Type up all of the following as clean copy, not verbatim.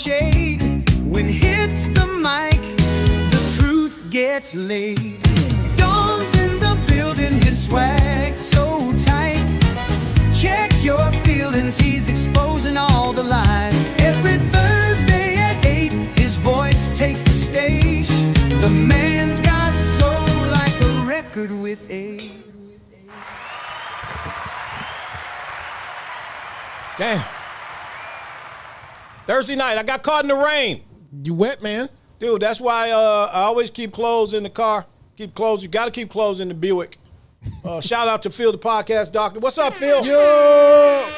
shade. When hits the mic, the truth gets laid. Dawn's in the building, his swag so tight. Check your feelings, he's exposing all the lies. Every Thursday at 8, his voice takes the stage. The man's got soul like a record with age. Damn. Thursday night, I got caught in the rain. You wet, man. Dude, that's why I always keep clothes in the car. Keep clothes. You got to keep clothes in the Buick. Shout out to Phil, the podcast doctor. What's up, Phil? Yo!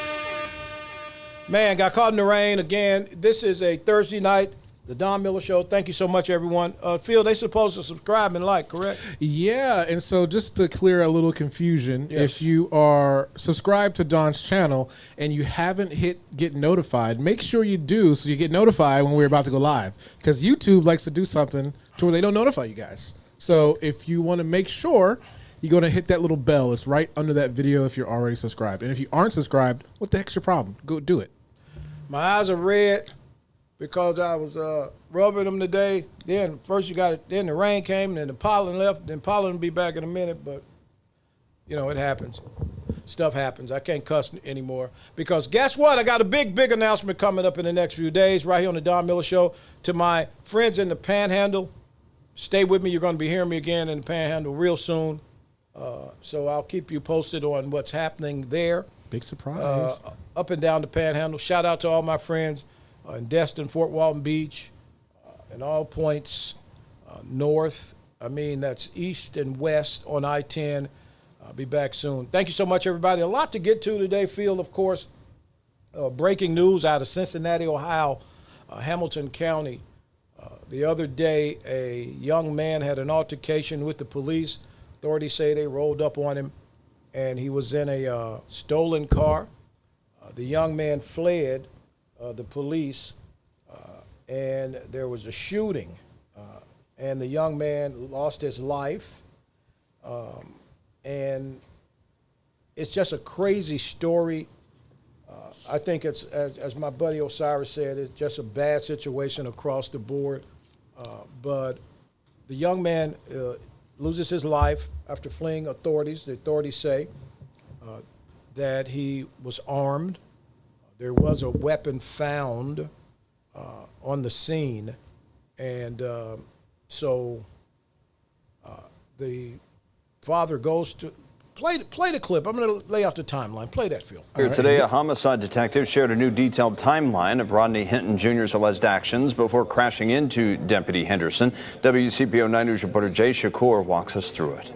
Man, got caught in the rain again. This is a Thursday night, the Don Miller Show. Thank you so much, everyone. Phil, they supposed to subscribe and like, correct? Yeah, and so just to clear a little confusion, Yes. if you are subscribed to Don's channel and you haven't hit get notified, make sure you do so you get notified when we're about to go live. Because YouTube likes to do something to where they don't notify you guys. So if you want to make sure, you're going to hit that little bell. It's right under that video if you're already subscribed. And if you aren't subscribed, what the heck's your problem? Go do it. My eyes are red because I was rubbing them today. Then first you got it. Then the rain came, and then the pollen left. Then pollen will be back in a minute, but you know it happens. Stuff happens. I can't cuss anymore because guess what? I got a big announcement coming up in the next few days right here on the Don Miller Show. To my friends in the Panhandle, stay with me. You're going to be hearing me again in the Panhandle real soon. So I'll keep you posted on what's happening there. Big surprise. Up and down the Panhandle. Shout out to all my friends in Destin, Fort Walton Beach, and all points north. I mean, that's east and west on I-10. I'll be back soon. Thank you so much, everybody. A lot to get to today, Phil, of course. Breaking news out of Cincinnati, Ohio, Hamilton County. The other day, a young man had an altercation with the police. Authorities say they rolled up on him, and he was in a stolen car. The young man fled the police, and there was a shooting, and the young man lost his life. And it's just a crazy story. I think it's, as my buddy Osiris said, it's just a bad situation across the board. But the young man loses his life after fleeing authorities. The authorities say that he was armed. There was a weapon found on the scene. And so the father goes to play the clip. I'm going to lay out the timeline. Play that, Phil. Here today, a homicide detective shared a new detailed timeline of Rodney Hinton Jr.'s alleged actions before crashing into Deputy Henderson. WCPO 9 News reporter Jay Shakur walks us through it.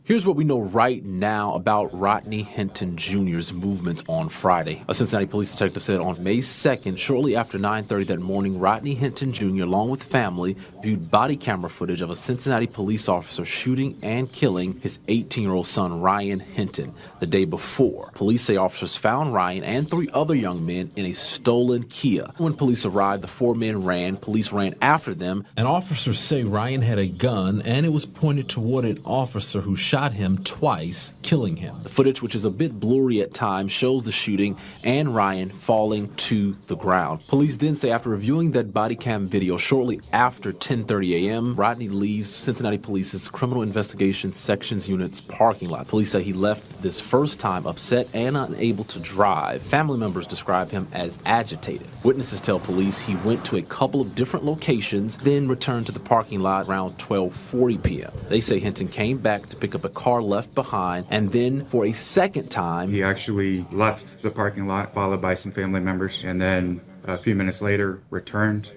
Here's what we know right now about Rodney Hinton Jr.'s movements on Friday. A Cincinnati police detective said on May 2nd, shortly after 9:30 that morning, Rodney Hinton Jr., along with family, viewed body camera footage of a Cincinnati police officer shooting and killing his 18-year-old son, Ryan Hinton, the day before. Police say officers found Ryan and 3 other young men in a stolen Kia. When police arrived, the 4 men ran. Police ran after them. And officers say Ryan had a gun, and it was pointed toward an officer who shot him twice, killing him. The footage, which is a bit blurry at times, shows the shooting and Ryan falling to the ground. Police then say after reviewing that body cam video shortly after 10:30 a.m., Rodney leaves Cincinnati Police's Criminal Investigation Sections Unit's parking lot. Police say he left this first time upset and unable to drive. Family members describe him as agitated. Witnesses tell police he went to a couple of different locations, then returned to the parking lot around 12:40 p.m. They say Hinton came back to pick up a car left behind, and then for a second time, he actually left the parking lot, followed by some family members, and then a few minutes later returned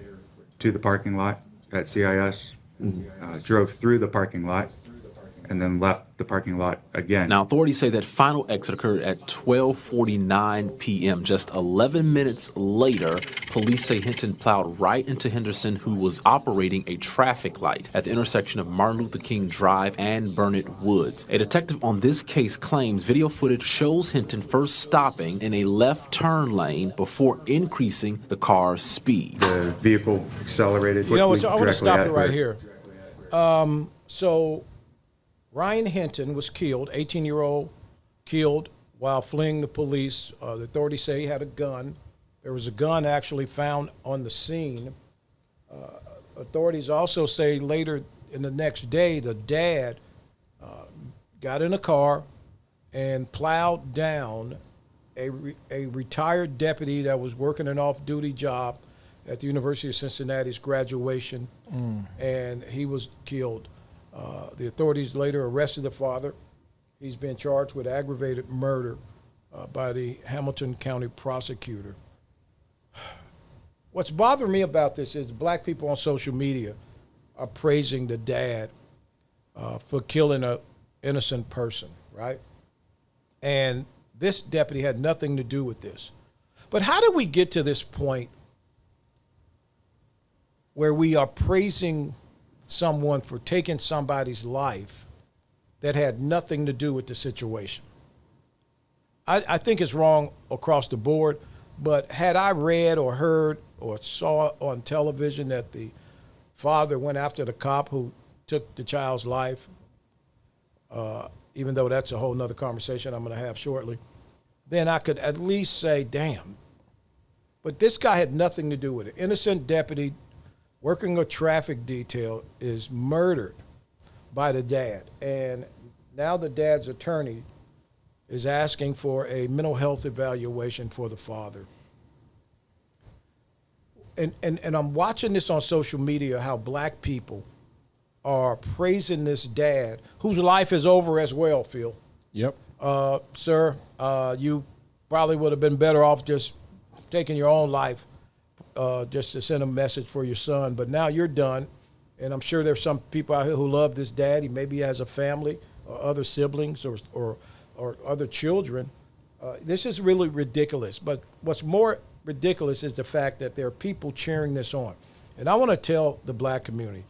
to the parking lot at CIS, drove through the parking lot, and then left the parking lot again. Now, authorities say that final exit occurred at 12:49 p.m. Just 11 minutes later, police say Hinton plowed right into Henderson, who was operating a traffic light at the intersection of Martin Luther King Drive and Burnett Woods. A detective on this case claims video footage shows Hinton first stopping in a left turn lane before increasing the car's speed. The vehicle accelerated. You know what? So I want to stop it right here. So Ryan Hinton was killed, 18-year-old killed while fleeing the police. The authorities say he had a gun There was a gun actually found on the scene. Authorities also say later in the next day, the dad got in a car and plowed down a retired deputy that was working an off-duty job at the University of Cincinnati's graduation, and he was killed. The authorities later arrested the father. He's been charged with aggravated murder by the Hamilton County prosecutor. What's bothering me about this is the black people on social media are praising the dad for killing an innocent person, right? And this deputy had nothing to do with this. But how did we get to this point where we are praising someone for taking somebody's life that had nothing to do with the situation? I think it's wrong across the board, but had I read or heard or saw on television that the father went after the cop who took the child's life, even though that's a whole nother conversation I'm going to have shortly, then I could at least say, damn. But this guy had nothing to do with it. Innocent deputy working a traffic detail is murdered by the dad. And now the dad's attorney is asking for a mental health evaluation for the father. And I'm watching this on social media, how black people are praising this dad, whose life is over as well, Phil. Yep. Sir, you probably would have been better off just taking your own life just to send a message for your son. But now you're done. And I'm sure there's some people out here who love this dad. He maybe has a family or other siblings or other children. This is really ridiculous. But what's more ridiculous is the fact that there are people cheering this on. And I want to tell the black community,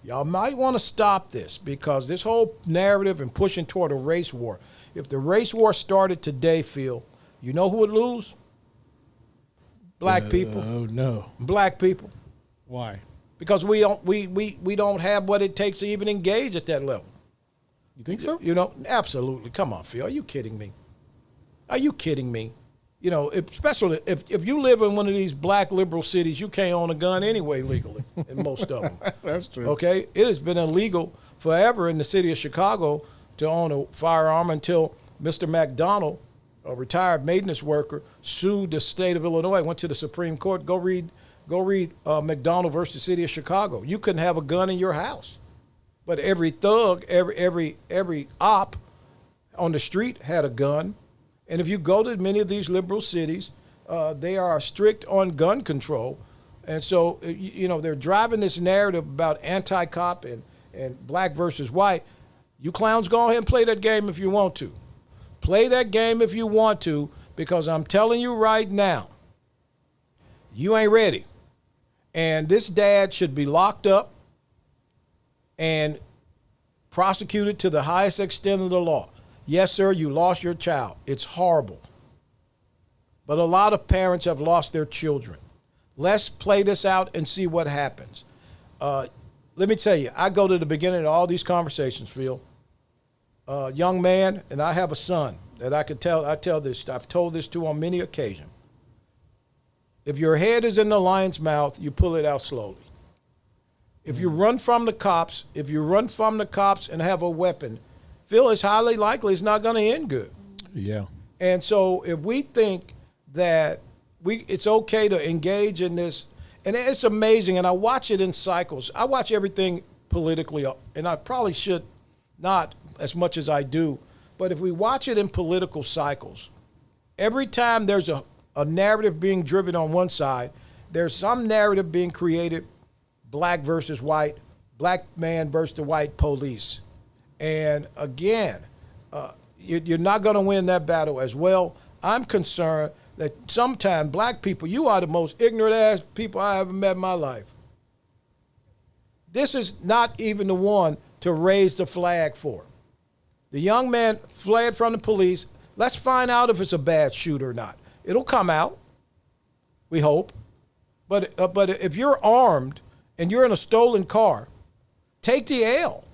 y'all might want to stop this, because this whole narrative and pushing toward a race war, if the race war started today, Phil, you know who would lose? Black people. Oh, no. Black people. Why? Because we don't have what it takes to even engage at that level. You think so? You know, absolutely. Come on, Phil. Are you kidding me? Are you kidding me? You know, especially if you live in one of these black liberal cities, you can't own a gun anyway legally in most of them. That's true. Okay? It has been illegal forever in the city of Chicago to own a firearm until Mr. McDonald, a retired maintenance worker, sued the state of Illinois, went to the Supreme Court. Go read McDonald versus City of Chicago. You couldn't have a gun in your house. But every thug, every op on the street had a gun. And if you go to many of these liberal cities, they are strict on gun control. And so, you know, they're driving this narrative about anti-cop and black versus white. You clowns go ahead and play that game if you want to. Play that game if you want to, because I'm telling you right now, you ain't ready. And this dad should be locked up and prosecuted to the highest extent of the law. Yes, sir, you lost your child. It's horrible. But a lot of parents have lost their children. Let's play this out and see what happens. Let me tell you, I go to the beginning of all these conversations, Phil. Young man, and I have a son that I tell this, I've told this to on many occasions. If your head is in the lion's mouth, you pull it out slowly. If you run from the cops, and have a weapon, Phil, it's highly likely it's not going to end good. Yeah. And so if we think that it's okay to engage in this, and it's amazing, and I watch it in cycles. I watch everything politically, and I probably should not as much as I do, but if we watch it in political cycles, every time there's a narrative being driven on one side, there's some narrative being created, black versus white, black man versus the white police. And again, you're not going to win that battle as well. I'm concerned that sometimes black people, you are the most ignorant ass people I ever met in my life. This is not even the one to raise the flag for. The young man fled from the police. Let's find out if it's a bad shoot or not. It'll come out, we hope. But if you're armed and you're in a stolen car, take the L.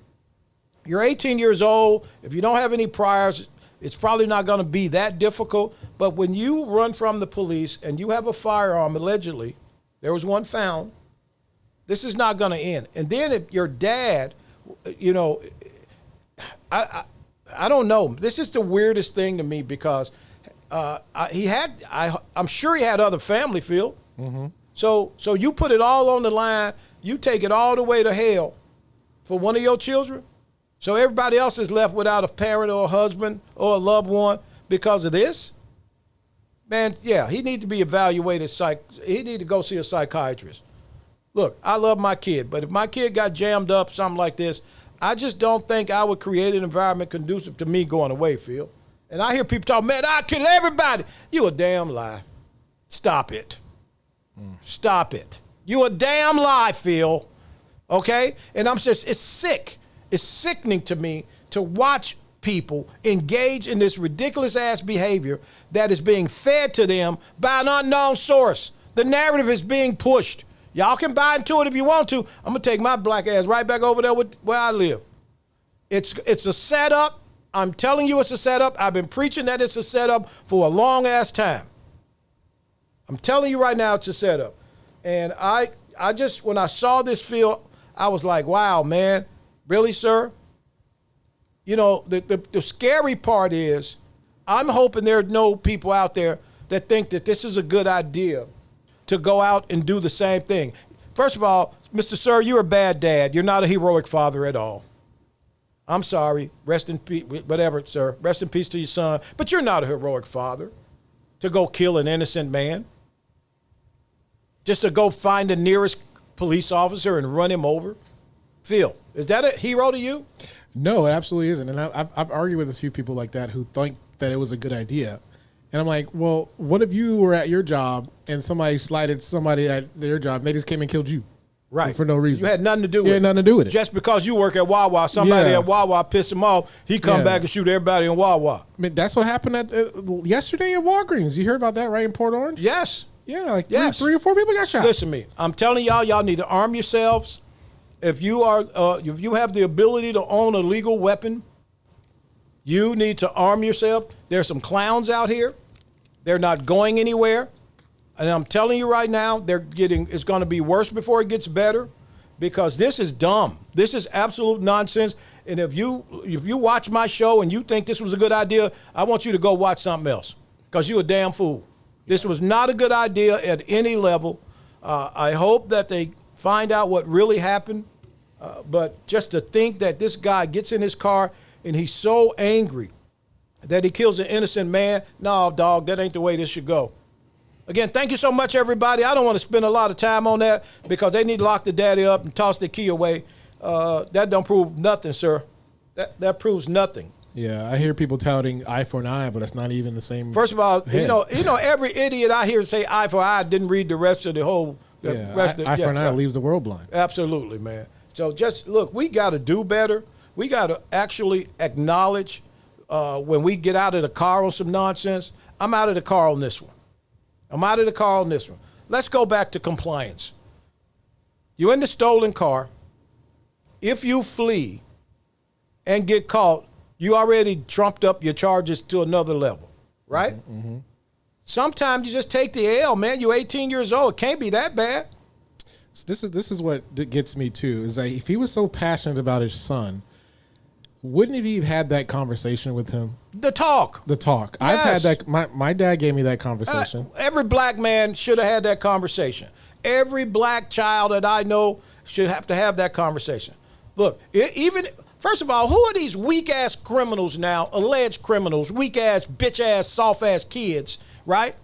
You're 18 years old. If you don't have any priors, It's probably not going to be that difficult. But when you run from the police and you have a firearm, allegedly, there was one found, this is not going to end. And then if your dad, you know, I don't know. This is the weirdest thing to me because I'm sure he had other family, Phil. Mm-hmm. So you put it all on the line. You take it all the way to hell for one of your children. So everybody else is left without a parent or a husband or a loved one because of this? Man, yeah, he needs to be evaluated. He need to go see a psychiatrist. Look, I love my kid, but if my kid got jammed up, something like this, I just don't think I would create an environment conducive to me going away, Phil. And I hear people talk, man, I kill everybody. You a damn lie. Stop it. Stop it. You a damn lie, Phil. Okay? And I'm just, it's sick. It's sickening to me to watch people engage in this ridiculous ass behavior that is being fed to them by an unknown source. The narrative is being pushed. Y'all can buy into it if you want to. I'm gonna take my black ass right back over there where I live. It's a setup. I'm telling you it's a setup. I've been preaching that it's a setup for a long ass time. I'm telling you right now it's a setup. And I just, when I saw this, Phil, I was like, wow, man. Really, sir? You know, the scary part is I'm hoping there are no people out there that think that this is a good idea to go out and do the same thing. First of all, Mr. Sir, you're a bad dad. You're not a heroic father at all. I'm sorry. Rest in peace, whatever, sir. Rest in peace to your son. But you're not a heroic father to go kill an innocent man. Just to go find the nearest police officer and run him over. Phil, is that a hero to you? No, it absolutely isn't. And I've argued with a few people like that who think that it was a good idea. And I'm like, well, what if you were at your job and somebody slighted somebody at their job and they just came and killed you? Right. For no reason. You had nothing to do with it. You had nothing to do with it. Just because you work at Wawa, somebody at Wawa pissed him off, he come back and shoot everybody in Wawa. I mean, that's what happened yesterday at Walgreens. You heard about that, right, in Port Orange? Yes. Yeah, like yes. three or four people got shot. Listen to me. I'm telling y'all need to arm yourselves. If you have the ability to own a legal weapon, you need to arm yourself. There's some clowns out here. They're not going anywhere. And I'm telling you right now, it's going to be worse before it gets better because this is dumb. This is absolute nonsense. And if you watch my show and you think this was a good idea, I want you to go watch something else because you're a damn fool. This was not a good idea at any level. I hope that they find out what really happened. But just to think that this guy gets in his car and he's so angry that he kills an innocent man, no, dog, that ain't the way this should go. Again, thank you so much, everybody. I don't want to spend a lot of time on that because they need to lock the daddy up and toss the key away. That don't prove nothing, sir. That proves nothing. Yeah, I hear people touting eye for an eye, but it's not even the same. First of all, head. you know, every idiot I hear say eye for eye didn't read the rest of the whole. Eye for an eye leaves the world blind. Absolutely, man. So just look, we got to do better. We got to actually acknowledge when we get out of the car on some nonsense. I'm out of the car on this one. Let's go back to compliance. You're in the stolen car. If you flee and get caught, you already trumped up your charges to another level, right? Mm-hmm. Sometimes you just take the L, man. You're 18 years old. It can't be that bad. So this is what gets me too. Is that if he was so passionate about his son, wouldn't he have had that conversation with him? The talk. Yes. I've had that. My dad gave me that conversation. Every black man should have had that conversation. Every black child that I know should have to have that conversation. Look, first of all, who are these weak-ass criminals now, alleged criminals, weak-ass, bitch-ass, soft-ass kids, right?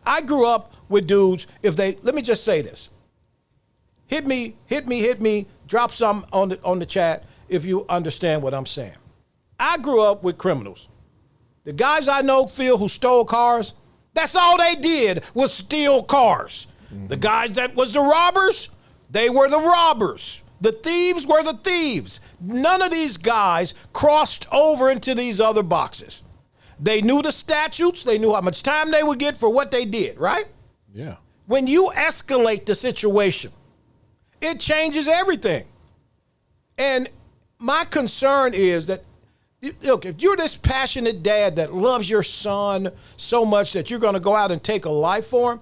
I grew up with dudes, let me just say this. Hit me, drop some on the chat if you understand what I'm saying. I grew up with criminals. The guys I know, Phil, who stole cars, that's all they did was steal cars. Mm-hmm. The guys that was the robbers, they were the robbers. The thieves were the thieves. None of these guys crossed over into these other boxes. They knew the statutes. They knew how much time they would get for what they did, right? Yeah. When you escalate the situation, it changes everything. And my concern is that Look, if you're this passionate dad that loves your son so much that you're going to go out and take a life for him,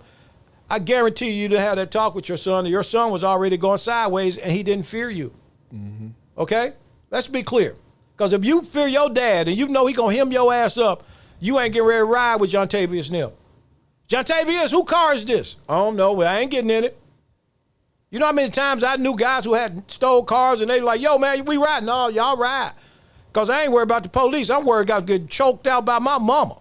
I guarantee you to have that talk with your son. Your son was already going sideways and he didn't fear you. Mm-hmm. Okay? Let's be clear. Because if you fear your dad and you know he going to hem your ass up, you ain't getting ready to ride with Jontavius Neal. Jontavius, who car is this? I don't know. Well, I ain't getting in it. You know how many times I knew guys who had stole cars and they like, yo, man, we riding. No, y'all ride. Because I ain't worried about the police. I'm worried about getting choked out by my mama.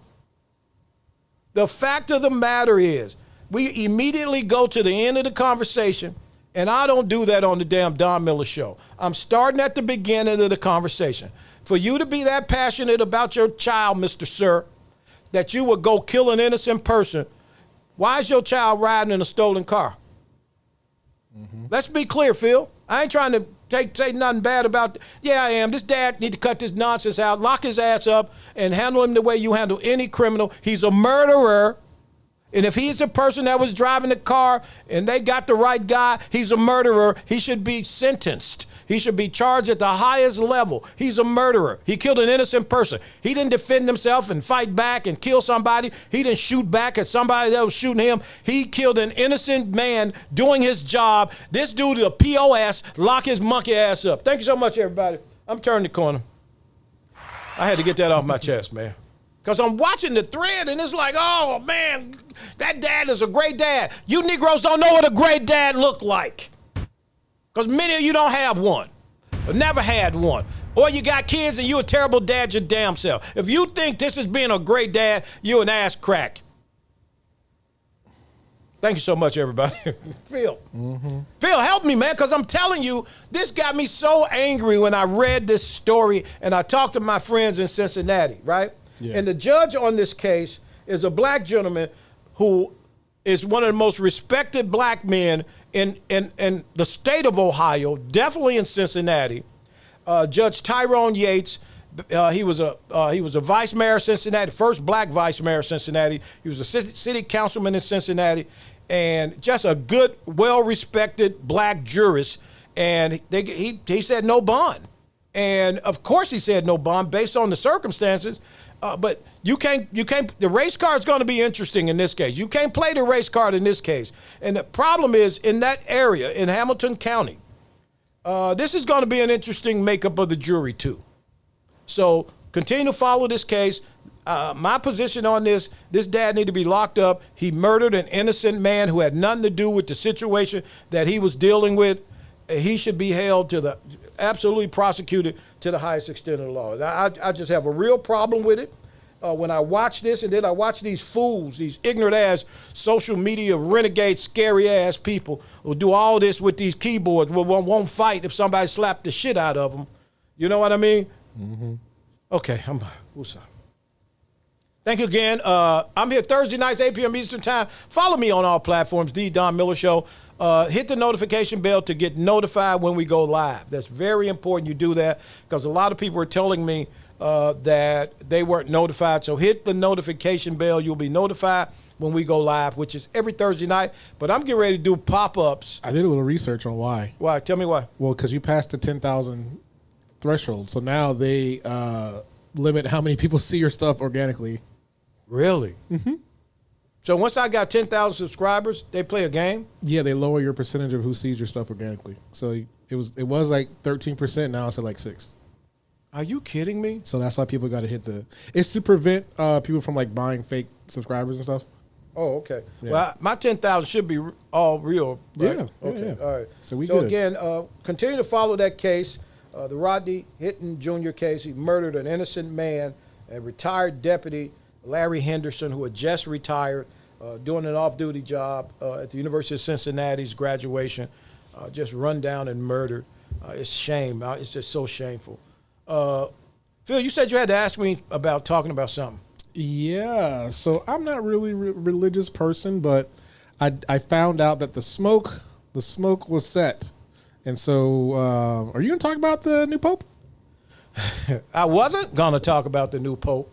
The fact of the matter is, we immediately go to the end of the conversation, and I don't do that on the damn Don Miller show. I'm starting at the beginning of the conversation. For you to be that passionate about your child, Mr. Sir, that you would go kill an innocent person, why is your child riding in a stolen car? Mm-hmm. Let's be clear, Phil. I ain't trying to say nothing bad about, yeah, I am. This dad need to cut this nonsense out, lock his ass up, and handle him the way you handle any criminal. He's a murderer. And if he's the person that was driving the car and they got the right guy, he's a murderer. He should be sentenced. He should be charged at the highest level. He's a murderer. He killed an innocent person. He didn't defend himself and fight back and kill somebody. He didn't shoot back at somebody that was shooting him. He killed an innocent man doing his job. This dude is a POS. Lock his monkey ass up. Thank you so much, everybody. I'm turning the corner. I had to get that off my chest, man. Because I'm watching the thread and it's like, oh, man, that dad is a great dad. You Negroes don't know what a great dad look like. Because many of you don't have one or never had one. Or you got kids and you a terrible dad your damn self. If you think this is being a great dad, you're an ass crack. Thank you so much, everybody. Phil. Mm-hmm. Phil, help me, man, because I'm telling you, this got me so angry when I read this story and I talked to my friends in Cincinnati, right? Yeah. And the judge on this case is a black gentleman who is one of the most respected black men in the state of Ohio, definitely in Cincinnati. Judge Tyrone Yates. He was a vice mayor of Cincinnati, first black vice mayor of Cincinnati. He was a city councilman in Cincinnati, and just a good, well-respected black jurist. And he said no bond, and of course he said no bond based on the circumstances. But you can't. The race card is going to be interesting in this case. You can't play the race card in this case. And the problem is in that area in Hamilton County, this is going to be an interesting makeup of the jury too. So continue to follow this case. My position on this dad need to be locked up. He murdered an innocent man who had nothing to do with the situation that he was dealing with. He should be held to the, absolutely prosecuted to the highest extent of the law. I just have a real problem with it. When I watch this and then I watch these fools, these ignorant ass social media renegade, scary ass people who do all this with these keyboards, won't fight if somebody slapped the shit out of them. You know what I mean? Mm-hmm. Okay, what's up? Thank you again. I'm here Thursday nights, 8 p.m. Eastern Time. Follow me on all platforms, The Don Miller Show. Hit the notification bell to get notified when we go live. That's very important you do that because a lot of people are telling me that they weren't notified. So hit the notification bell. You'll be notified when we go live, which is every Thursday night. But I'm getting ready to do pop-ups. I did a little research on why. Why? Tell me why. Well, because you passed the 10,000 threshold. So now they limit how many people see your stuff organically. Really? Mm-hmm. So once I got 10,000 subscribers, they play a game? Yeah, they lower your percentage of who sees your stuff organically. So it was like 13%. Now it's at like 6%. Are you kidding me? So that's why people got to hit it's to prevent people from like buying fake subscribers and stuff. Oh, okay. Yeah. Well, my 10,000 should be all real. Right? Yeah. Okay. Yeah. All right. So good. Again, continue to follow that case, the Rodney Hinton Jr. case. He murdered an innocent man, a retired deputy, Larry Henderson, who had just retired, doing an off-duty job at the University of Cincinnati's graduation, just run down and murdered. It's shame. It's just so shameful. Phil, you said you had to ask me about talking about something. Yeah. So I'm not really a religious person, but I found out that the smoke was set. And so are you going to talk about the new pope? I wasn't going to talk about the new pope.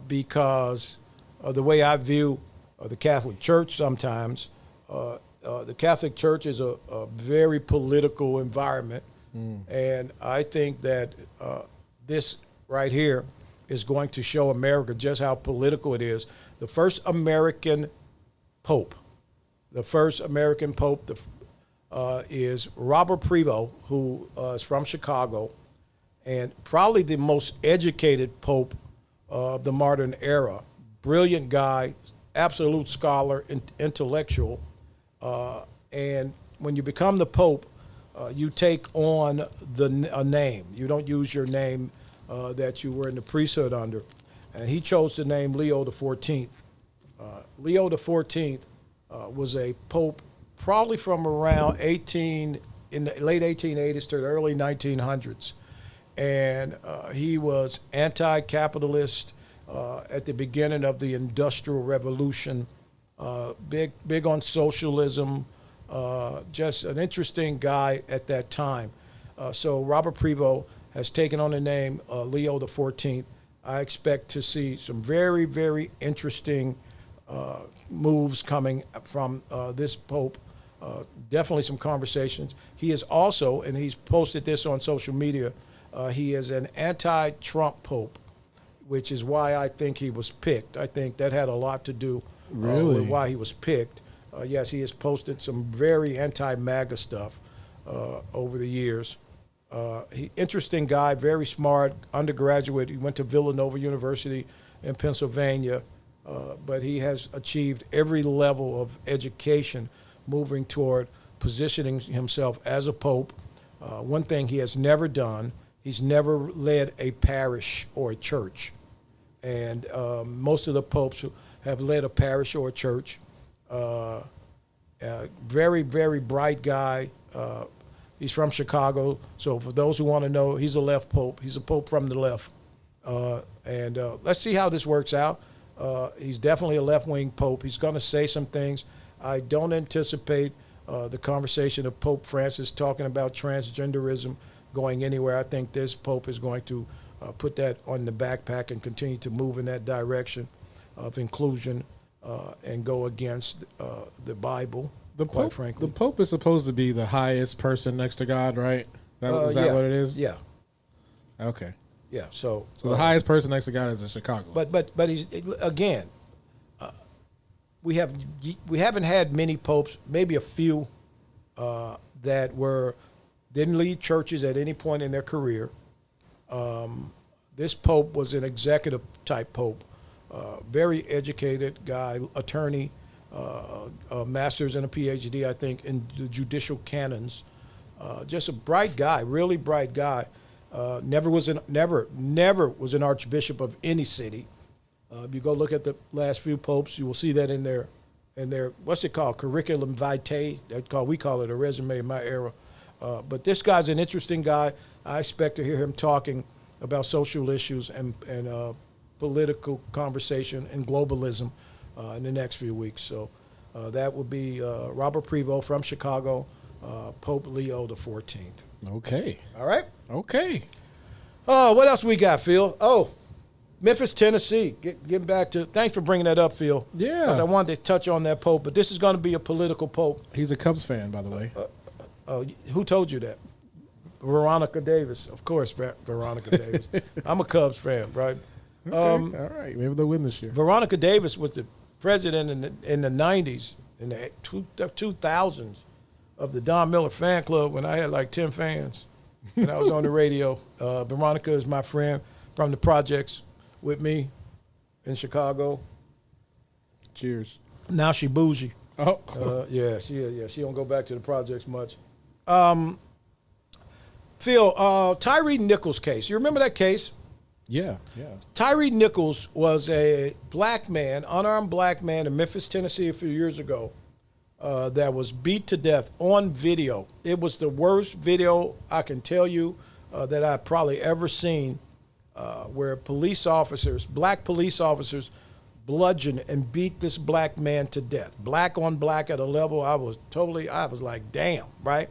Because of the way I view the Catholic Church sometimes. The Catholic Church is a very political environment. And I think that this right here is going to show America just how political it is. The first American pope, is Robert Prevost, who is from Chicago, and probably the most educated pope of the modern era. Brilliant guy, absolute scholar, intellectual, and when you become the pope, you take on a name. You don't use your name that you were in the priesthood under. And he chose the name Leo XIV. Leo XIV was a pope probably from around in the late 1880s to the early 1900s. And he was anti-capitalist at the beginning of the Industrial Revolution, big on socialism, just an interesting guy at that time. So Robert Prevost has taken on the name Leo XIV. I expect to see some very, very interesting moves coming from this pope. Definitely some conversations. He is also, and he's posted this on social media, he is an anti-Trump pope, which is why I think he was picked. I think that had a lot to do with why he was picked. Yes, he has posted some very anti-MAGA stuff over the years. Interesting guy, very smart, undergraduate. He went to Villanova University in Pennsylvania, but he has achieved every level of education moving toward positioning himself as a pope. One thing he has never done, he's never led a parish or a church. And most of the popes who have led a parish or a church, very, very bright guy. He's from Chicago, so for those who want to know, he's a left pope. He's a pope from the left. And let's see how this works out. He's definitely a left-wing pope. He's going to say some things. I don't anticipate the conversation of Pope Francis talking about transgenderism going anywhere. I think this pope is going to put that on the backpack and continue to move in that direction of inclusion and go against the Bible, quite frankly. The Pope is supposed to be the highest person next to God, right? Is that what it is? Yeah. Okay. Yeah. So the highest person next to God is in Chicago. But he's, again, we haven't had many popes, maybe a few that didn't lead churches at any point in their career. This pope was an executive type pope, very educated guy, attorney, a master's and a PhD, I think, in the judicial canons. Just a bright guy, really bright guy. Never was an archbishop of any city. If you go look at the last few popes, you will see that in their what's it called, curriculum vitae. We call it a resume in my era. But this guy's an interesting guy. I expect to hear him talking about social issues and political conversation and globalism in the next few weeks. So that would be Robert Prevost from Chicago, Pope Leo XIV. Okay. All right. Okay. What else we got, Phil? Oh, Memphis, Tennessee. Getting back to, thanks for bringing that up, Phil. Yeah. 'Cause I wanted to touch on that pope, but this is going to be a political pope. He's a Cubs fan, by the way. Who told you that? Veronica Davis, of course. Veronica Davis. I'm a Cubs fan, right? Okay. All right. Maybe they'll win this year. Veronica Davis was the president in the 90s, in the 2000s, of the Don Miller fan club when I had like 10 fans. And I was on the radio. Veronica is my friend from the projects with me in Chicago. Cheers. Now she bougie. Oh. She don't go back to the projects much. Phil, Tyree Nichols case. You remember that case? Yeah. Tyree Nichols was a black man, unarmed black man in Memphis, Tennessee a few years ago that was beat to death on video. It was the worst video I can tell you that I've probably ever seen where black police officers bludgeoned and beat this black man to death. Black on black at a level I was like, damn, right?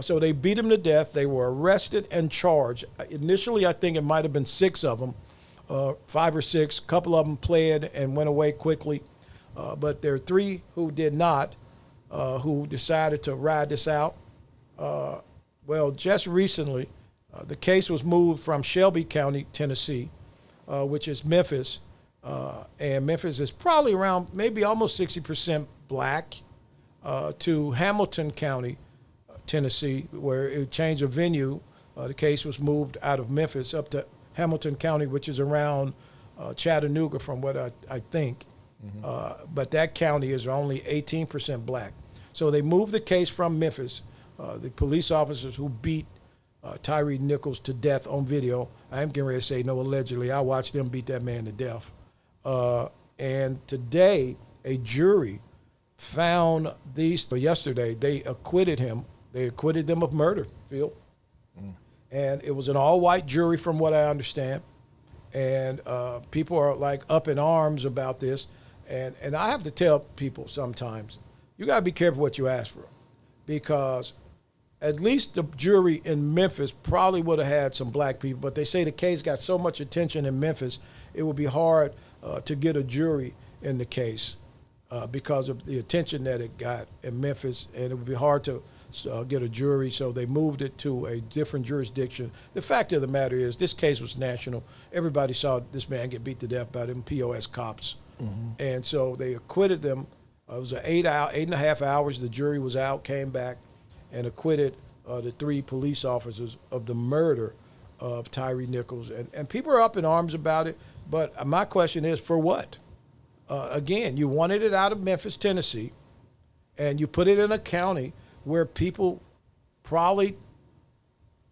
So they beat him to death. They were arrested and charged. Initially, I think it might have been 6 of them, 5 or 6. A couple of them pled and went away quickly. But there are 3 who did not, who decided to ride this out. Well, just recently, The case was moved from Shelby County, Tennessee, which is Memphis, and Memphis is probably around maybe almost 60% black, to Hamilton County, Tennessee, where it changed the venue. The case was moved out of Memphis up to Hamilton County, which is around Chattanooga, from what I think. But that county is only 18% black. So they moved the case from Memphis. The police officers who beat Tyre Nichols to death on video. I'm getting ready to say no, allegedly. I watched them beat that man to death. And today, a jury found yesterday, they acquitted him. They acquitted them of murder, Phil. And it was an all-white jury from what I understand. And people are like up in arms about this. And I have to tell people sometimes, you got to be careful what you ask for, because at least the jury in Memphis probably would have had some black people, but they say the case got so much attention in Memphis, it would be hard to get a jury in the case because of the attention that it got in Memphis, and it would be hard to get a jury, so they moved it to a different jurisdiction. The fact of the matter is, this case was national. Everybody saw this man get beat to death by them POS cops. And so they acquitted them. It was 8.5 hours. The jury was out, came back, and acquitted the 3 police officers of the murder of Tyre Nichols. And people are up in arms about it, but my question is, for what? Again, you wanted it out of Memphis, Tennessee, and you put it in a county where people probably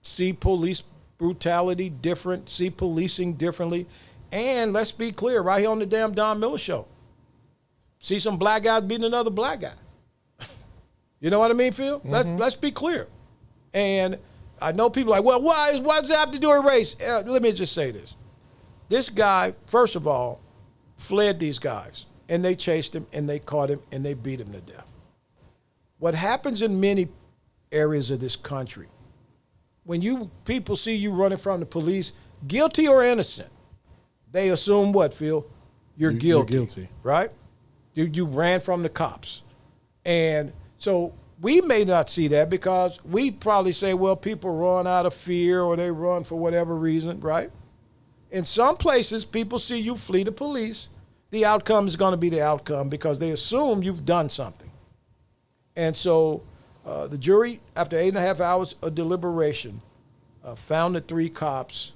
see police brutality different, see policing differently. And let's be clear, right here on the damn Don Miller Show, see some black guy beating another black guy. You know what I mean, Phil? Let's be clear. And I know people are like, well, why does it have to do with race? Let me just say this. This guy, first of all, fled these guys, and they chased him, and they caught him, and they beat him to death. What happens in many areas of this country, when people see you running from the police, guilty or innocent, they assume what, Phil? You're guilty. Right? You ran from the cops. And so we may not see that because we probably say, well, people run out of fear or they run for whatever reason, right? In some places, people see you flee the police. The outcome is going to be the outcome because they assume you've done something. And so the jury, after 8.5 hours of deliberation, found the 3 cops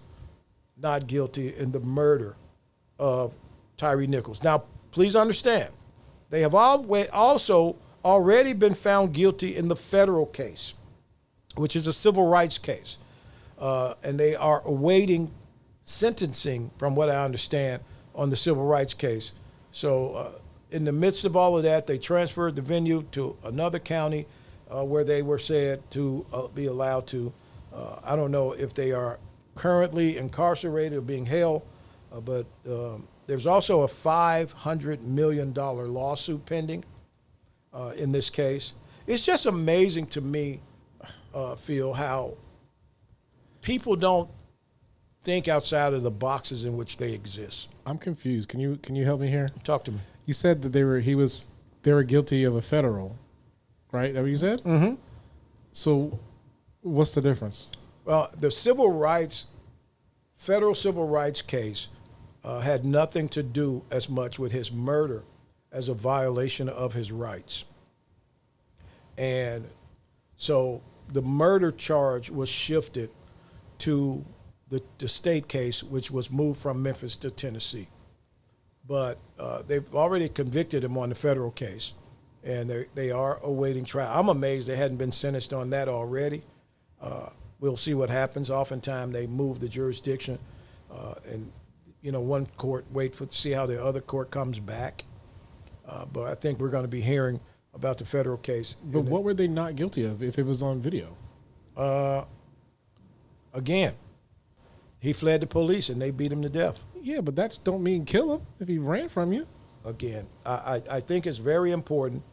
not guilty in the murder of Tyre Nichols. Now, please understand, they have also already been found guilty in the federal case, which is a civil rights case. And they are awaiting sentencing, from what I understand, on the civil rights case. So in the midst of all of that, they transferred the venue to another county where they were said to be allowed to. I don't know if they are currently incarcerated or being held, but there's also a $500 million lawsuit pending in this case. It's just amazing to me, Phil, how people don't think outside of the boxes in which they exist. I'm confused. Can you help me here? Talk to me. You said that they were guilty of a federal, right? Is that what you said? Mm-hmm. So what's the difference? Well, the federal civil rights case had nothing to do as much with his murder as a violation of his rights. And so the murder charge was shifted to the state case, which was moved from Memphis to Tennessee. But they've already convicted him on the federal case, and they are awaiting trial. I'm amazed they hadn't been sentenced on that already. We'll see what happens. Oftentimes they move the jurisdiction, and one court wait to see how the other court comes back. But I think we're going to be hearing about the federal case. But what were they not guilty of if it was on video? Again, he fled the police and they beat him to death. Yeah, but that don't mean kill him if he ran from you. Again, I think it's very important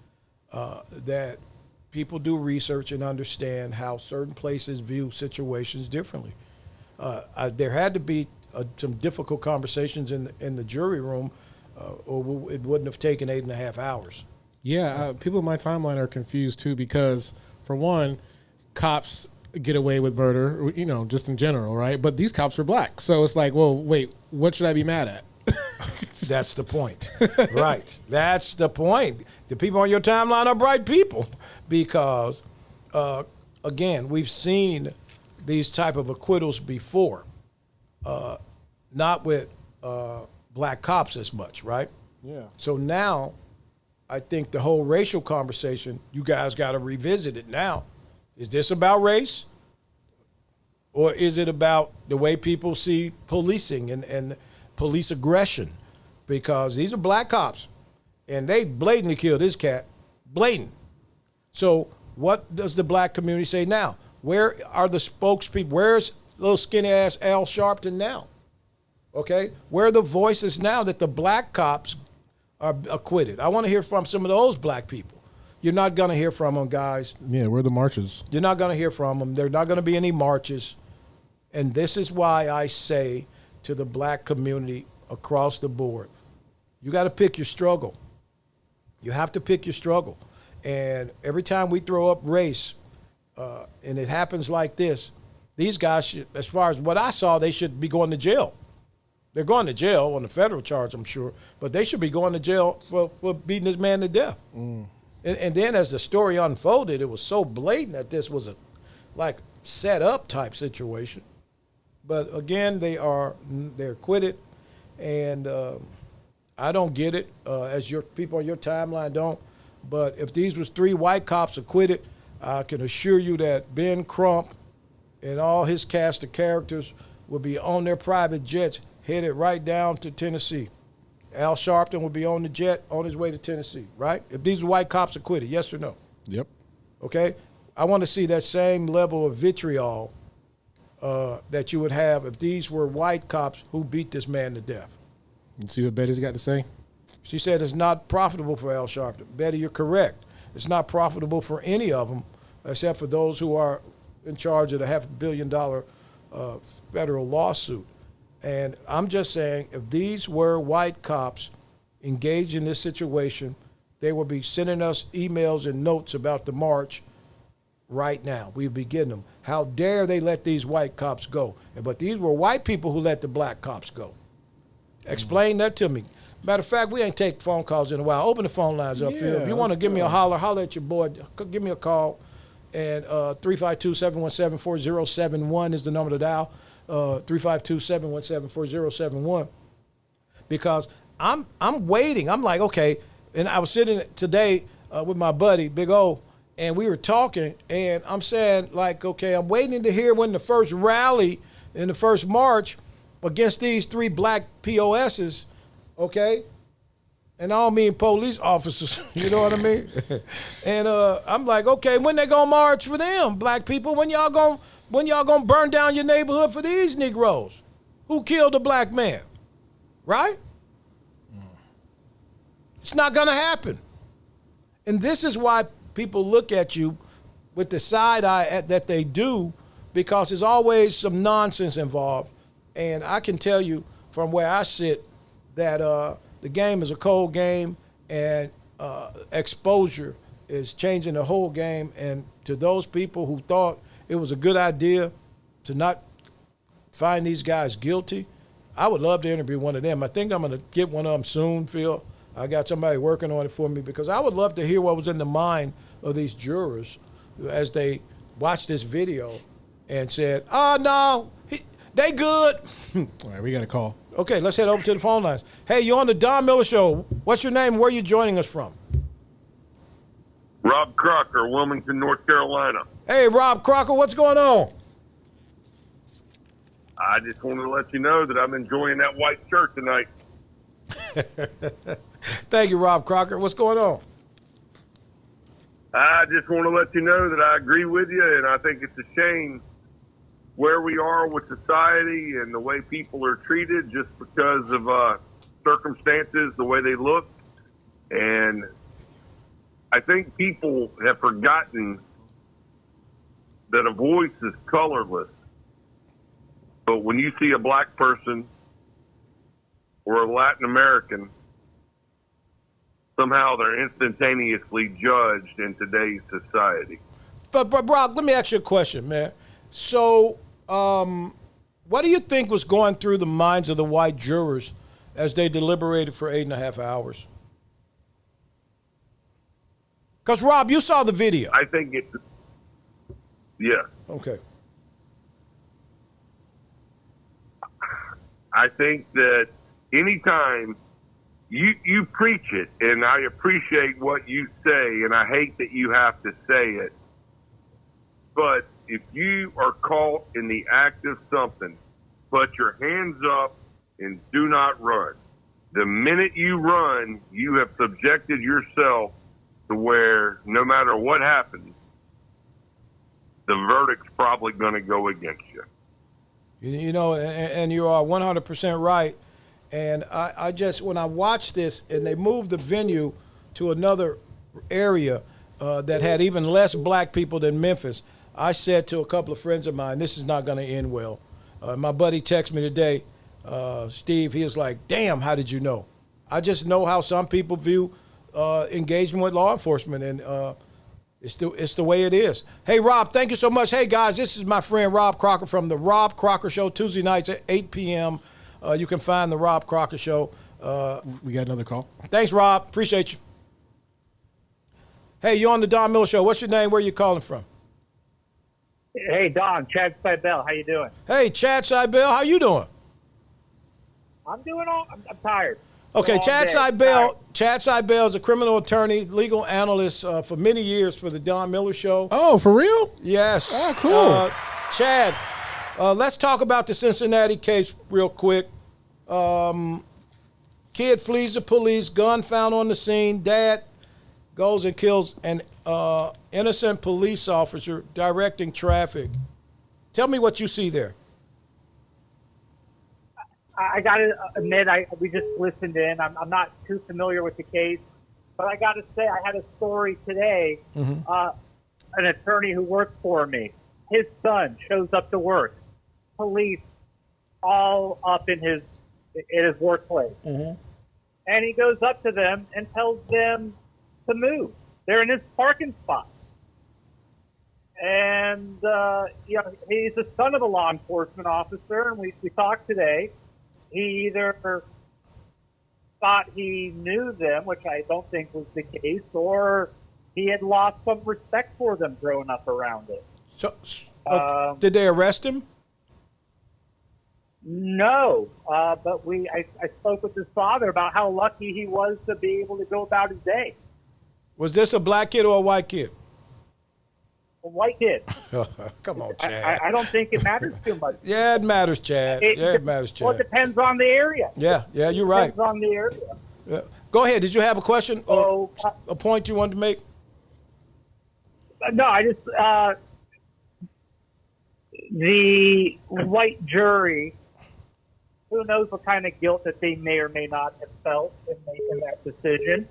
that people do research and understand how certain places view situations differently. There had to be some difficult conversations in the jury room, or it wouldn't have taken 8.5 hours. Yeah, people in my timeline are confused too because, for one, cops get away with murder, you know, just in general, right? But these cops are black. So it's like, well, wait, what should I be mad at? That's the point. Right. That's the point. The people on your timeline are bright people because, again, we've seen these type of acquittals before, not with black cops as much, right? Yeah. So now I think the whole racial conversation, you guys got to revisit it now. Is this about race? Or is it about the way people see policing and police aggression? Because these are black cops, and they blatantly killed this cat, blatant. So what does the black community say now? Where are the spokespeople? Where's little skinny-ass Al Sharpton now? Okay? Where are the voices now that the black cops are acquitted? I want to hear from some of those black people. You're not going to hear from them, guys. Yeah, where are the marches? You're not going to hear from them. There are not going to be any marches. And this is why I say to the black community across the board, you got to pick your struggle. You have to pick your struggle. And every time we throw up race, and it happens like this, these guys should, as far as what I saw, they should be going to jail. They're going to jail on the federal charge, I'm sure, but they should be going to jail for beating this man to death. And then as the story unfolded, it was so blatant that this was a like set up type situation. But again, they're acquitted, and I don't get it, as your people on your timeline don't. But if these was 3 white cops acquitted, I can assure you that Ben Crump and all his cast of characters would be on their private jets headed right down to Tennessee. Al Sharpton would be on the jet on his way to Tennessee, right? If these white cops acquitted, yes or no? Yep. Okay? I want to see that same level of vitriol that you would have if these were white cops who beat this man to death. You see what Betty's got to say? She said it's not profitable for Al Sharpton. Betty, you're correct. It's not profitable for any of them except for those who are in charge of the $500 million federal lawsuit. And I'm just saying, if these were white cops engaged in this situation, they would be sending us emails and notes about the march right now. We'd be getting them. How dare they let these white cops go? But these were white people who let the black cops go. Explain that to me. Matter of fact, we ain't take phone calls in a while. Open the phone lines up, Phil. If you want to give me a holler at your boy. Give me a call. And 352-717-4071 is the number to dial. 352-717-4071. Because I'm waiting. I'm like, okay. And I was sitting today with my buddy, Big O, and we were talking, and I'm saying, like, okay, I'm waiting to hear when the first rally in the first march against these 3 black POSs, okay? And I don't mean police officers, you know what I mean? And I'm like, okay, when they gonna march for them, black people? When y'all gonna burn down your neighborhood for these Negroes? Who killed a black man? Right? It's not gonna happen. And this is why people look at you with the side eye that they do, because there's always some nonsense involved. And I can tell you from where I sit that the game is a cold game, and exposure is changing the whole game. And to those people who thought it was a good idea to not find these guys guilty, I would love to interview one of them. I think I'm going to get one of them soon, Phil. I got somebody working on it for me, because I would love to hear what was in the mind of these jurors as they watched this video and said, oh, no, they good. All right, we got a call. Okay, let's head over to the phone lines. Hey, you're on the Don Miller Show. What's your name? Where are you joining us from? Rob Crocker, Wilmington, North Carolina. Hey, Rob Crocker, what's going on? I just wanted to let you know that I'm enjoying that white shirt tonight. Thank you, Rob Crocker. What's going on? I just want to let you know that I agree with you, and I think it's a shame where we are with society and the way people are treated just because of circumstances, the way they look. And I think people have forgotten that a voice is colorless. But when you see a black person or a Latin American, somehow they're instantaneously judged in today's society. But Brock, let me ask you a question, man. So, what do you think was going through the minds of the white jurors as they deliberated for 8.5 hours? Because, Rob, you saw the video. I think it's, yeah. Okay. I think that anytime you preach it, and I appreciate what you say, and I hate that you have to say it, but if you are caught in the act of something, put your hands up and do not run. The minute you run, you have subjected yourself to where no matter what happens, the verdict's probably going to go against you. You know, and you are 100% right. And I just, when I watched this and they moved the venue to another area that had even less black people than Memphis, I said to a couple of friends of mine, this is not going to end well. My buddy texted me today, Steve, he was like, damn, how did you know? I just know how some people view engagement with law enforcement, and it's the way it is. Hey, Rob, thank you so much. Hey, guys, this is my friend Rob Crocker from The Rob Crocker Show, Tuesday nights at 8 p.m. You can find The Rob Crocker Show. We got another call. Thanks, Rob. Appreciate you. Hey, you on the Don Miller Show. What's your name? Where are you calling from? Hey, Don, Chad Seibel, how you doing? Hey, Chad Seibel, how you doing? I'm doing all. I'm tired. Okay, Chad Tired. Seibel is a criminal attorney, legal analyst for many years for the Don Miller Show. Oh, for real? Yes. Oh, cool. Chad, let's talk about the Cincinnati case real quick. Kid flees the police, gun found on the scene. Dad goes and kills an innocent police officer directing traffic. Tell me what you see there. I got to admit, we just listened in. I'm not too familiar with the case, but I got to say, I had a story today. An attorney who works for me, his son shows up to work. Police all up in his workplace. And he goes up to them and tells them to move. They're in his parking spot. And, you know, he's the son of a law enforcement officer, and we talked today. He either thought he knew them, which I don't think was the case, or he had lost some respect for them growing up around it. So, did they arrest him? No, but I spoke with his father about how lucky he was to be able to go about his day. Was this a black kid or a white kid? A white kid. Come on, Chad. I don't think it matters too much. Yeah, it matters, Chad. It matters, Chad. Well, it depends on the area. Yeah, you're right. Depends on the area. Yeah. Go ahead. Did you have a question or a point you wanted to make? No, I just the white jury. Who knows what kind of guilt that they may or may not have felt in making that decision.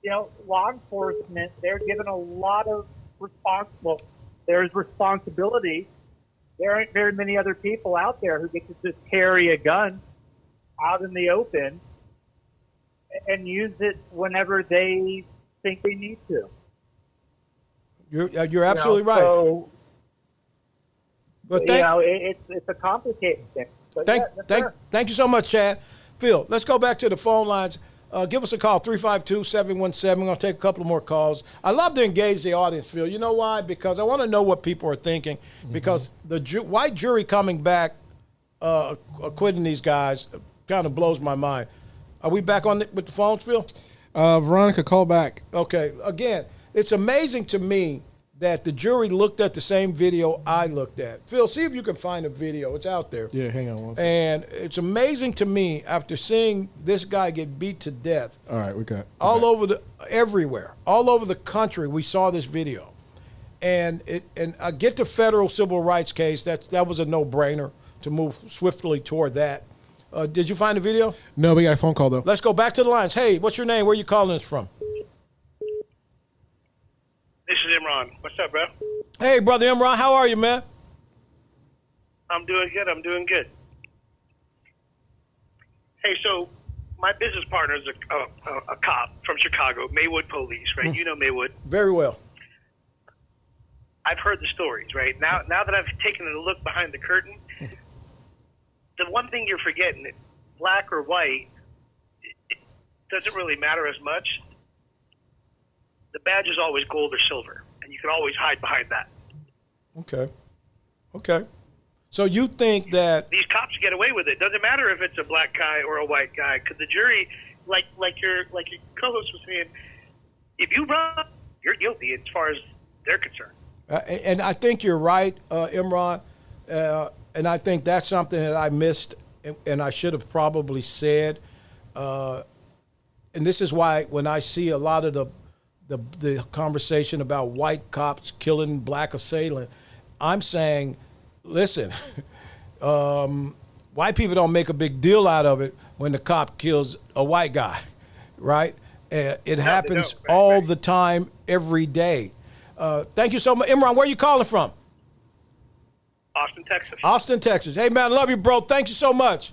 You know, law enforcement, they're given a lot of there's responsibility. There aren't very many other people out there who get to just carry a gun out in the open and use it whenever they think they need to. You're absolutely right. So, but it's a complicated thing. But thank you so much, Chad. Phil, let's go back to the phone lines. Give us a call, 352-717. We're going to take a couple more calls. I love to engage the audience, Phil. You know why? Because I want to know what people are thinking. Because the white jury coming back, acquitting these guys, kind of blows my mind. Are we back on with the phones, Phil? Veronica, call back. Okay. Again, it's amazing to me that the jury looked at the same video I looked at. Phil, see if you can find a video. It's out there. Yeah, hang on one second. And it's amazing to me after seeing this guy get beat to death. All right, we got Everywhere, all over the country, we saw this video. And I get the federal civil rights case. That was a no-brainer to move swiftly toward that. Did you find the video? No, we got a phone call, though. Let's go back to the lines. Hey, what's your name? Where are you calling us from? This is Imran. What's up, bro? Hey, brother Imran. How are you, man? I'm doing good. Hey, so my business partner is a cop from Chicago, Maywood Police, right? You know Maywood. Very well. I've heard the stories, right? Now that I've taken a look behind the curtain, the one thing you're forgetting, black or white, it doesn't really matter as much. The badge is always gold or silver, and you can always hide behind that. Okay. So you think that These cops get away with it. Doesn't matter if it's a black guy or a white guy, because the jury, like your co-host was saying, if you run, you're guilty as far as they're concerned. and I think you're right, Imran, and I think that's something that I missed and I should have probably said. And this is why when I see a lot of the conversation about white cops killing black assailant, I'm saying, listen, white people don't make a big deal out of it when the cop kills a white guy, right? It happens all the time, every day. Thank you so much. Imran, where are you calling from? Austin, Texas. Austin, Texas. Hey, man, love you, bro. Thank you so much.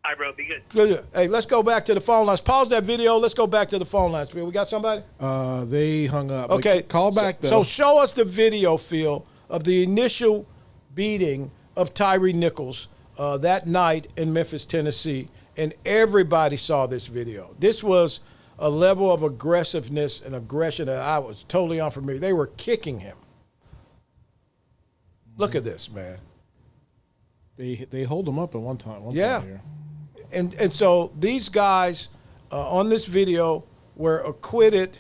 All right, bro. Be good. Good. Hey, let's go back to the phone lines. Pause that video. Let's go back to the phone lines. Phil, we got somebody? They hung up. Okay. Call back, though. So show us the video, Phil, of the initial beating of Tyree Nichols that night in Memphis, Tennessee. And everybody saw this video. This was a level of aggressiveness and aggression that I was totally unfamiliar. They were kicking him. Look at this, man. They hold him up at one time. Yeah. Here. And so these guys on this video were acquitted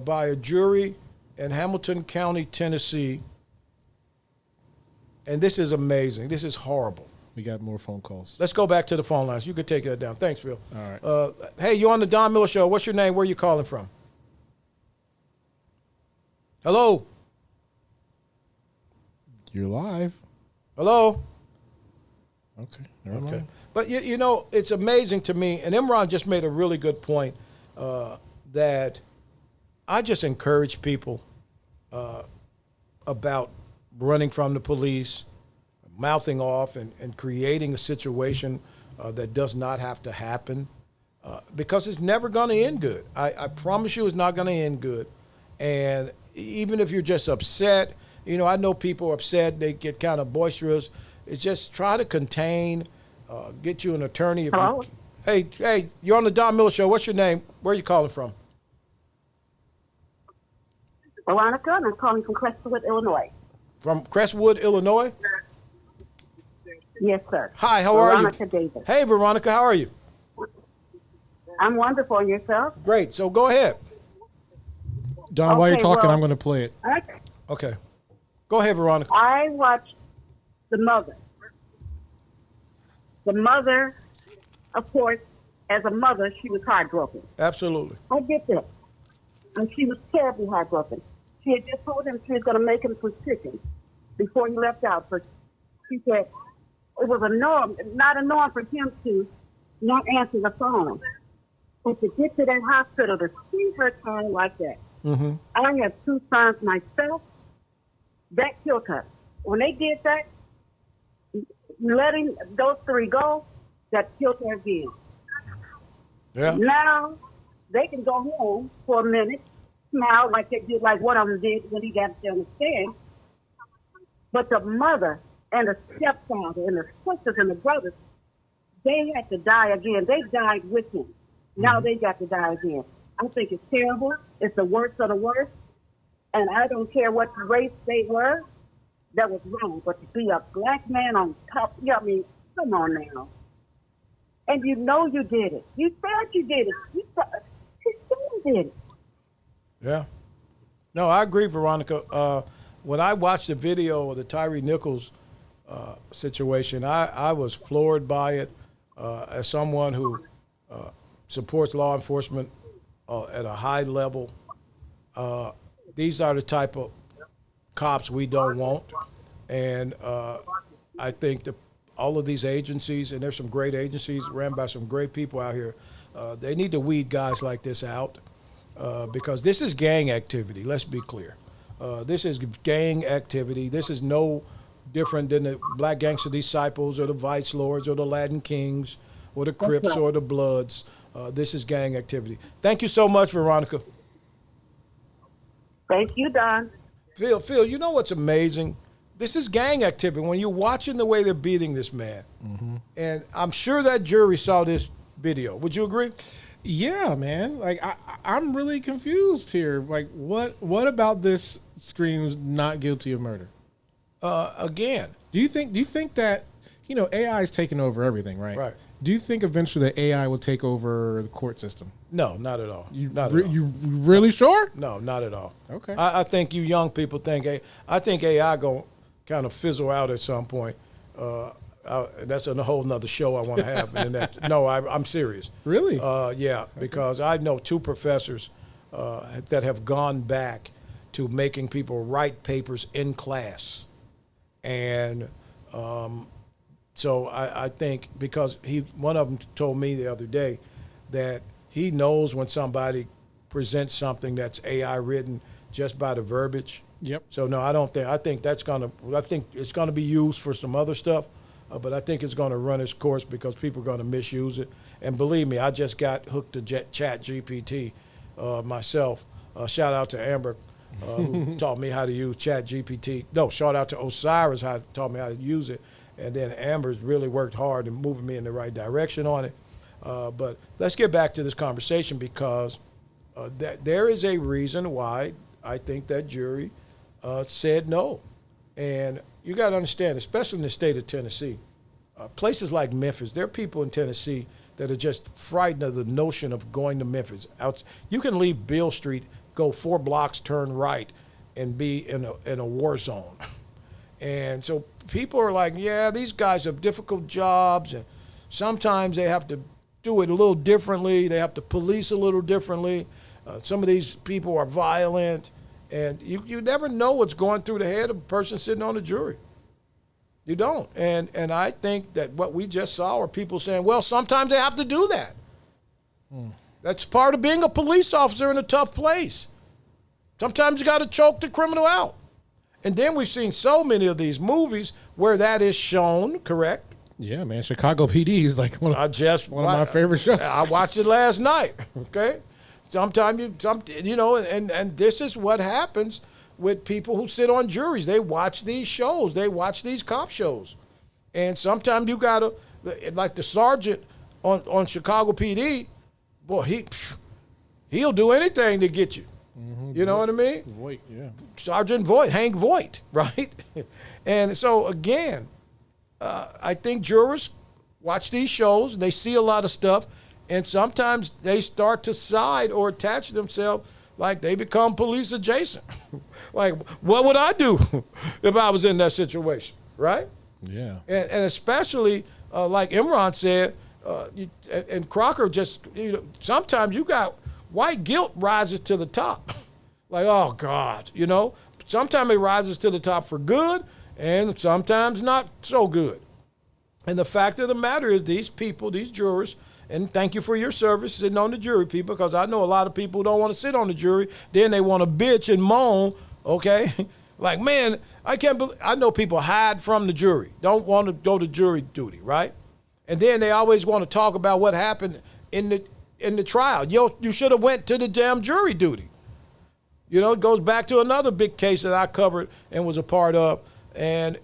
by a jury in Hamilton County, Tennessee. And this is amazing. This is horrible. We got more phone calls. Let's go back to the phone lines. You could take that down. Thanks, Phil. All right. Hey, you on the Don Miller Show. What's your name? Where are you calling from? Hello? You're live. Hello? Okay. Never mind. But, you know, it's amazing to me, and Imran just made a really good point that I just encourage people about running from the police, mouthing off, and creating a situation that does not have to happen because it's never going to end good. I promise you it's not going to end good. And even if you're just upset, you know, I know people are upset, they get kind of boisterous. It's just try to contain, get you an attorney. Hello? Hey, you're on the Don Miller Show. What's your name? Where are you calling from? Veronica, and I'm calling from Crestwood, Illinois. From Crestwood, Illinois? Yes, sir. Hi, how are you? Veronica Davis. Hey, Veronica, how are you? I'm wonderful. And yourself? Great. So go ahead. Don, while you're Okay, talking, well, I'm going to play it. Okay. Go ahead, Veronica. I watched the mother. The mother, of course, as a mother, she was heartbroken. Absolutely. I get that. And she was terribly heartbroken. She had just told him she was going to make him some chicken before he left out. But she said it was a norm, not a norm for him to not answer the phone. But to get to that hospital, to see her crying like that. Mm-hmm. I have two sons myself. That killed her. When they did that, letting those three go, that killed her again. Yeah. Now they can go home for a minute, smile like they did, like one of them did when he got there on the stand. But the mother and the stepfather and the sisters and the brothers, they had to die again. They died with him. Now they got to die again. I think it's terrible. It's the worst of the worst. And I don't care what race they were. That was wrong. But to be a black man on top, I mean, come on now. And you know you did it. You said you did it. You said you did it. Yeah. No, I agree, Veronica. When I watched the video of the Tyree Nichols situation, I was floored by it as someone who supports law enforcement at a high level. These are the type of cops we don't want. And I think all of these agencies, and there's some great agencies ran by some great people out here, they need to weed guys like this out because this is gang activity. Let's be clear. This is gang activity. This is no different than the Black Gangster Disciples or the Vice Lords or the Latin Kings or the Crips or the Bloods. This is gang activity. Thank you so much, Veronica. Thank you, Don. Phil, you know what's amazing? This is gang activity. When you're watching the way they're beating this man, and I'm sure that jury saw this video. Would you agree? Yeah, man. Like I'm really confused here. Like what about this screams not guilty of murder? Again, Do you think that AI is taking over everything, right? Right. Do you think eventually the AI will take over the court system? no, not at all. You Not at all. you really sure? No, not at all. Okay. I think you young people think I think AI gonna kind of fizzle out at some point. That's a whole nother show I want to have. And I'm serious. Really? Yeah, because I know two professors that have gone back to making people write papers in class, and so I think because one of them told me the other day that he knows when somebody presents something that's AI written just by the verbiage. Yep. So no, I don't think. I think it's gonna be used for some other stuff, but I think it's gonna run its course because people are gonna misuse it. And believe me, I just got hooked to Chat GPT myself. Shout out to Amber, who taught me how to use Chat GPT. No, shout out to Osiris, who taught me how to use it. And then Amber's really worked hard in moving me in the right direction on it. But let's get back to this conversation because there is a reason why I think that jury said no. And you got to understand, especially in the state of Tennessee, places like Memphis, there are people in Tennessee that are just frightened of the notion of going to Memphis. You can leave Beale Street, go 4 blocks, turn right, and be in a war zone. And so people are like, yeah, these guys have difficult jobs, and sometimes they have to do it a little differently. They have to police a little differently. Some of these people are violent, and you never know what's going through the head of a person sitting on the jury. You don't. And I think that what we just saw are people saying, well, sometimes they have to do that. That's part of being a police officer in a tough place. Sometimes you got to choke the criminal out. And then we've seen so many of these movies where that is shown, correct? Yeah, man. Chicago PD is like one of my favorite shows. I watched it last night, okay? Sometimes and this is what happens with people who sit on juries. They watch these shows. They watch these cop shows. And sometimes you got to, like the sergeant on Chicago PD, boy, he'll do anything to get you. You know what I mean? Voight, yeah. Sergeant Voight, Hank Voight, right? And so, again, I think jurors watch these shows, they see a lot of stuff, and sometimes they start to side or attach themselves like they become police adjacent. Like, what would I do if I was in that situation, right? Yeah. And especially, like Imran said, and Crocker just, sometimes you got white guilt rises to the top. Like, oh, God, Sometimes it rises to the top for good, and sometimes not so good. And the fact of the matter is these people, these jurors, and thank you for your service sitting on the jury, people, because I know a lot of people who don't want to sit on the jury. Then they want to bitch and moan, okay? Like, man, I can't believe, I know people hide from the jury, don't want to go to jury duty, right? And then they always want to talk about what happened in the trial. You should have went to the damn jury duty. It goes back to another big case that I covered and was a part of, and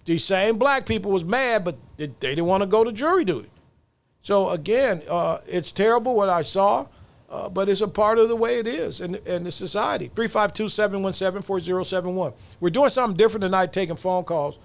these same black people was mad, but they didn't want to go to jury duty. So again, it's terrible what I saw, but it's a part of the way it is in the society. 352-717-4071. We're doing something different tonight, taking phone calls,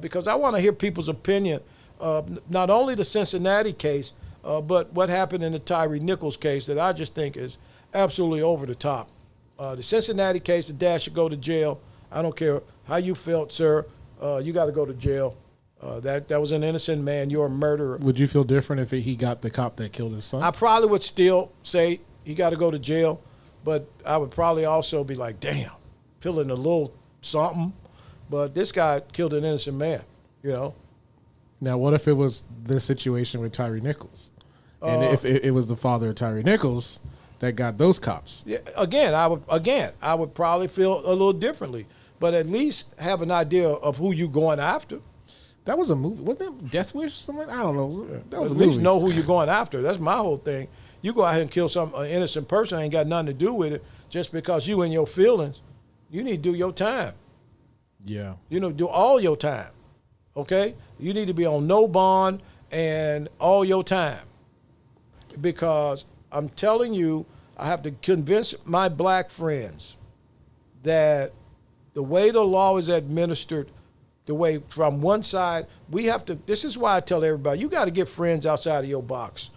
because I want to hear people's opinion of not only the Cincinnati case, but what happened in the Tyre Nichols case that I just think is absolutely over the top. The Cincinnati case, the dad should go to jail. I don't care how you felt, sir. You got to go to jail. That was an innocent man. You're a murderer. Would you feel different if he got the cop that killed his son? I probably would still say he got to go to jail, but I would probably also be like, damn, feeling a little something. But this guy killed an innocent man, Now, what if it was this situation with Tyre Nichols? And if it was the father of Tyre Nichols that got those cops? Yeah, I would probably feel a little differently, but at least have an idea of who you going after. That was a movie. Wasn't that Death Wish? Something? I don't know. That was at a movie. least know who you're going after. That's my whole thing. You go out here and kill an innocent person, ain't got nothing to do with it, just because you in your feelings. You need to do your time. Yeah. You know, do all your time. Okay? You need to be on no bond and all your time. Because I'm telling you, I have to convince my black friends that the way the law is administered, the way from one side, we have to, this is why I tell everybody, you got to get friends outside of your box.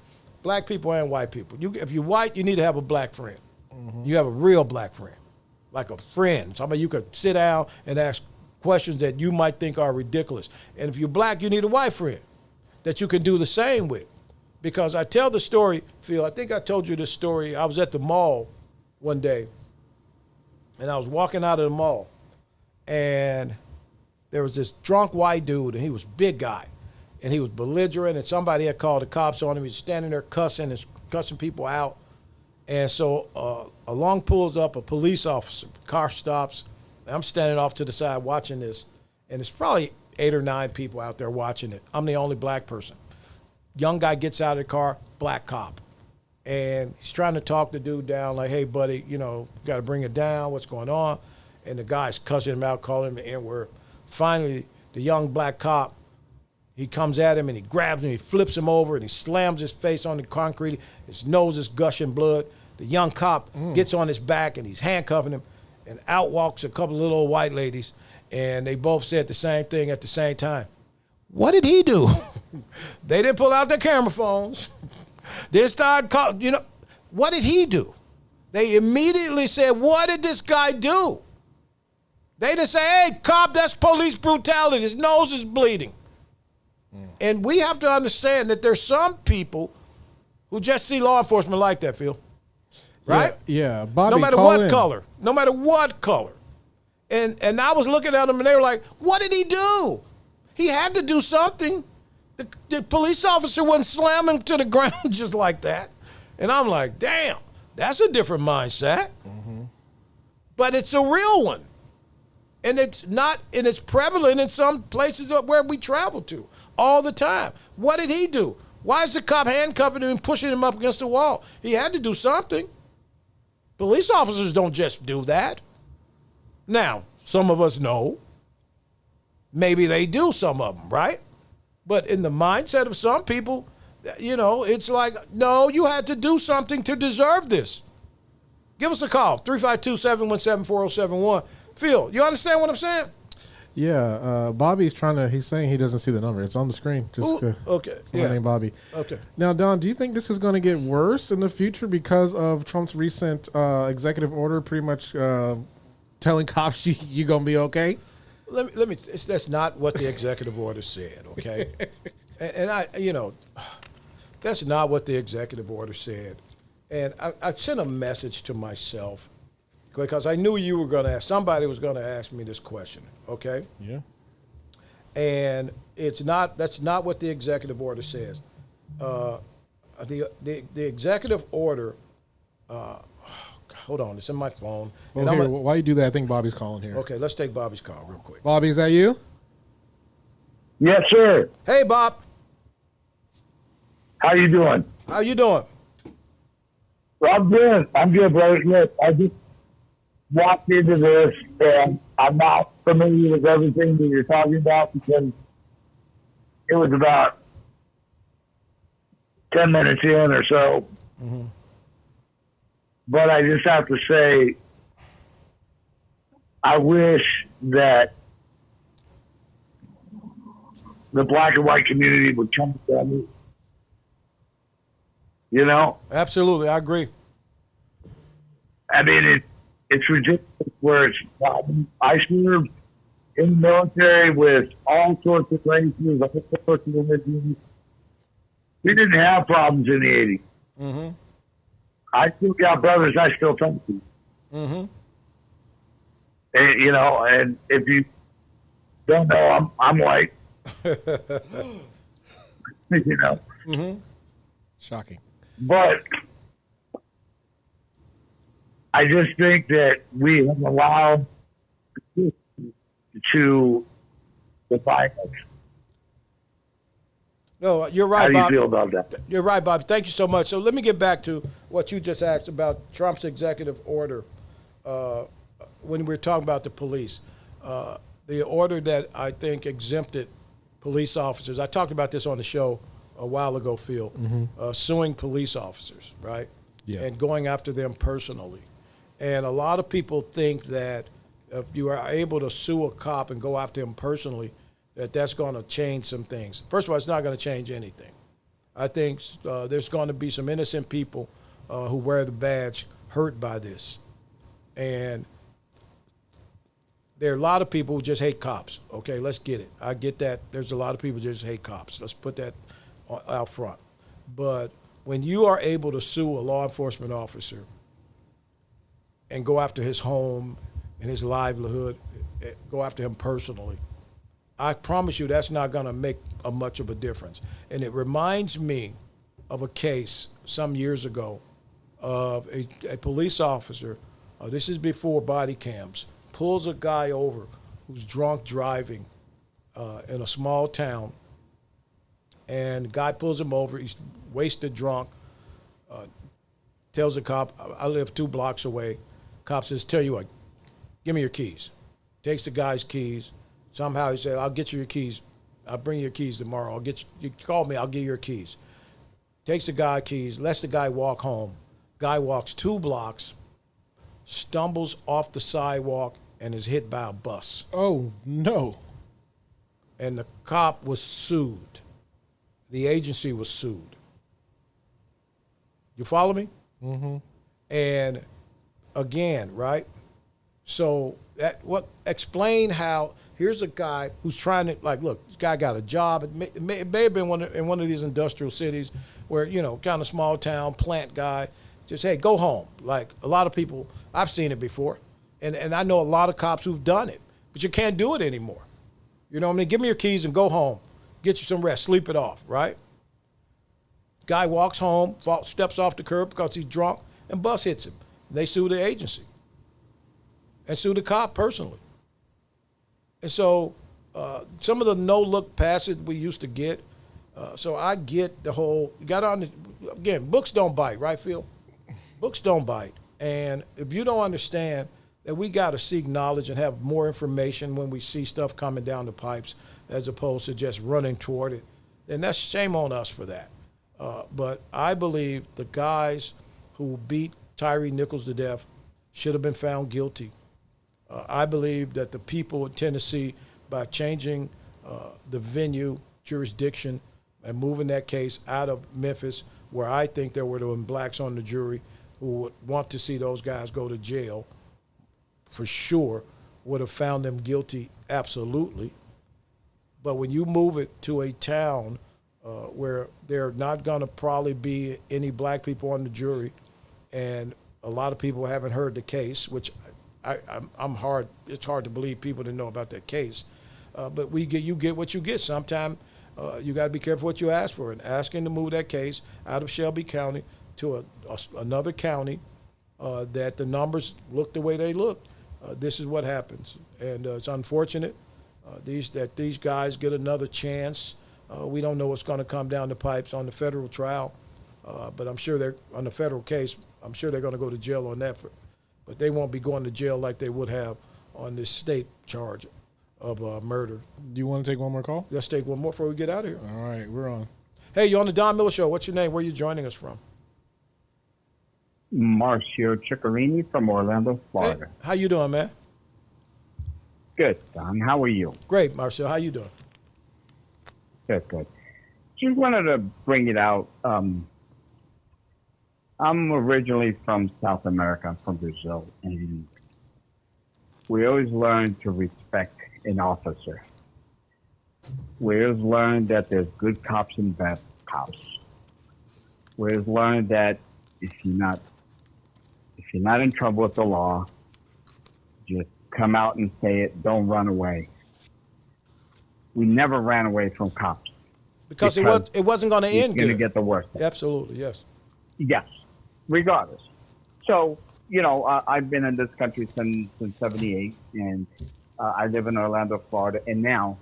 Black people and white people. If you're white, you need to have a black friend. You have a real black friend, like a friend, somebody you could sit down and ask questions that you might think are ridiculous. And if you're black, you need a white friend that you can do the same with. Because I tell the story, Phil, I think I told you this story. I was at the mall one day, and I was walking out of the mall, and there was this drunk white dude, and he was a big guy, and he was belligerent, and somebody had called the cops on him. He was standing there cussing people out. And so along pulls up a police officer, car stops. I'm standing off to the side watching this, and it's probably 8 or 9 people out there watching it. I'm the only black person. Young guy gets out of the car, black cop. And he's trying to talk the dude down, like, hey, buddy, you know, got to bring it down. What's going on? And the guy's cussing him out, calling him the N-word. Finally, the young black cop, he comes at him and he grabs him, he flips him over and he slams his face on the concrete. His nose is gushing blood. The young cop gets on his back and he's handcuffing him, and out walks a couple of little old white ladies, and they both said the same thing at the same time. What did he do? They didn't pull out their camera phones. They started calling, you know, what did he do? They immediately said, what did this guy do? They didn't say, hey, cop, that's police brutality. His nose is bleeding. And we have to understand that there's some people who just see law enforcement like that, Phil. Right? Yeah. Bobby, no matter call what in. color. No matter what color. And I was looking at them and they were like, what did he do? He had to do something. The police officer wouldn't slam him to the ground just like that. And I'm like, damn, that's a different mindset. But it's a real one. And it's prevalent in some places where we travel to all the time. What did he do? Why is the cop handcuffing him and pushing him up against the wall? He had to do something. Police officers don't just do that. Now, some of us know. Maybe they do, some of them, right? But in the mindset of some people, you know, it's like, no, you had to do something to deserve this. Give us a call, 352-717-4071. Phil, you understand what I'm saying? Yeah, Bobby's he's saying he doesn't see the number. It's on the screen. Okay. Somebody named Bobby. Okay. Now, Don, do you think this is going to get worse in the future because of Trump's recent executive order pretty much telling cops you're going to be okay? Let me. That's not what the executive order said, okay? and I, you know, that's not what the executive order said. And I sent a message to myself because I knew you were going to ask. Somebody was going to ask me this question, okay? Yeah. And that's not what the executive order says. The executive order. Hold on, it's in my phone. Well, while you do that, I think Bobby's calling here. Okay, let's take Bobby's call real quick. Bobby, is that you? Yes, sir. Hey, Bob. How you doing? How you doing? Well, I'm good. Brother. Look, I just walked into this, and I'm not familiar with everything that you're talking about because it was about 10 minutes in or so. But I just have to say, I wish that the black and white community would come together. You know? Absolutely, I agree. I mean, it's ridiculous where it's, I served in the military with all sorts of races, all sorts of religions. We didn't have problems in the 80s. I still got brothers I still talk to. And, you know, and if you don't know, I'm white. You know. Shocking. But I just think that we have allowed to divide us. No, you're right, How do you Bob. feel about that? You're right, Bob. Thank you so much. So let me get back to what you just asked about Trump's executive order when we were talking about the police. The order that I think exempted police officers. I talked about this on the show a while ago, Phil, suing police officers, right? Yeah. And going after them personally. And a lot of people think that if you are able to sue a cop and go after him personally, that's going to change some things. First of all, it's not going to change anything. I think there's going to be some innocent people who wear the badge hurt by this. And there are a lot of people who just hate cops. Okay, let's get it. I get that. There's a lot of people who just hate cops. Let's put that out front. But when you are able to sue a law enforcement officer and go after his home and his livelihood, go after him personally, I promise you that's not going to make much of a difference. And it reminds me of a case some years ago of a police officer, this is before body cams, pulls a guy over who's drunk driving in a small town, and the guy pulls him over. He's wasted drunk, tells the cop, I live 2 blocks away. Cop says, tell you what, give me your keys. Takes the guy's keys. Somehow he said, I'll get you your keys. I'll bring you your keys tomorrow. I'll get you call me, I'll give you your keys. Takes the guy keys, lets the guy walk home. Guy walks 2 blocks, stumbles off the sidewalk, and is hit by a bus. Oh, no. And the cop was sued. The agency was sued. You follow me? Mm-hmm. And again, right? So explain how here's a guy who's trying to, like, look, this guy got a job. It may have been in one of these industrial cities where, kind of small town, plant guy, just, hey, go home. Like a lot of people, I've seen it before. And I know a lot of cops who've done it, but you can't do it anymore. You know what I mean? Give me your keys and go home. Get you some rest, sleep it off, right? Guy walks home, steps off the curb because he's drunk, and bus hits him. They sue the agency and sue the cop personally. And so some of the no-look passes we used to get, so I get the whole, again, books don't bite, right, Phil? Books don't bite. And if you don't understand that we got to seek knowledge and have more information when we see stuff coming down the pipes as opposed to just running toward it, then that's shame on us for that. But I believe the guys who beat Tyree Nichols to death should have been found guilty. I believe that the people in Tennessee, by changing the venue, jurisdiction, and moving that case out of Memphis, where I think there were the blacks on the jury who would want to see those guys go to jail, for sure, would have found them guilty, absolutely. But when you move it to a town where there are not going to probably be any black people on the jury, and a lot of people haven't heard the case, which it's hard to believe people didn't know about that case. But you get what you get. Sometimes you got to be careful what you ask for. And asking to move that case out of Shelby County to another county that the numbers look the way they look, this is what happens. And it's unfortunate that these guys get another chance. We don't know what's going to come down the pipes on the federal trial, but I'm sure they're on the federal case. I'm sure they're going to go to jail on that, but they won't be going to jail like they would have on this state charge of murder. Do you want to take one more call? Let's take one more before we get out of here. All right, we're on. Hey, you're on the Don Miller Show. What's your name? Where are you joining us from? Marcio Ciccarini from Orlando, Florida. Hey, how you doing, man? Good, Don. How are you? Great, Marcio. How you doing? Good, good. Just wanted to bring it out. I'm originally from South America. I'm from Brazil, and we always learn to respect an officer. We always learn that there's good cops and bad cops. We always learn that if you're not in trouble with the law, just come out and say it. Don't run away. We never ran away from cops because it wasn't going to end good. You're going to get the worst. Absolutely, yes. Yes, regardless. So, I've been in this country since 78, and I live in Orlando, Florida. And now,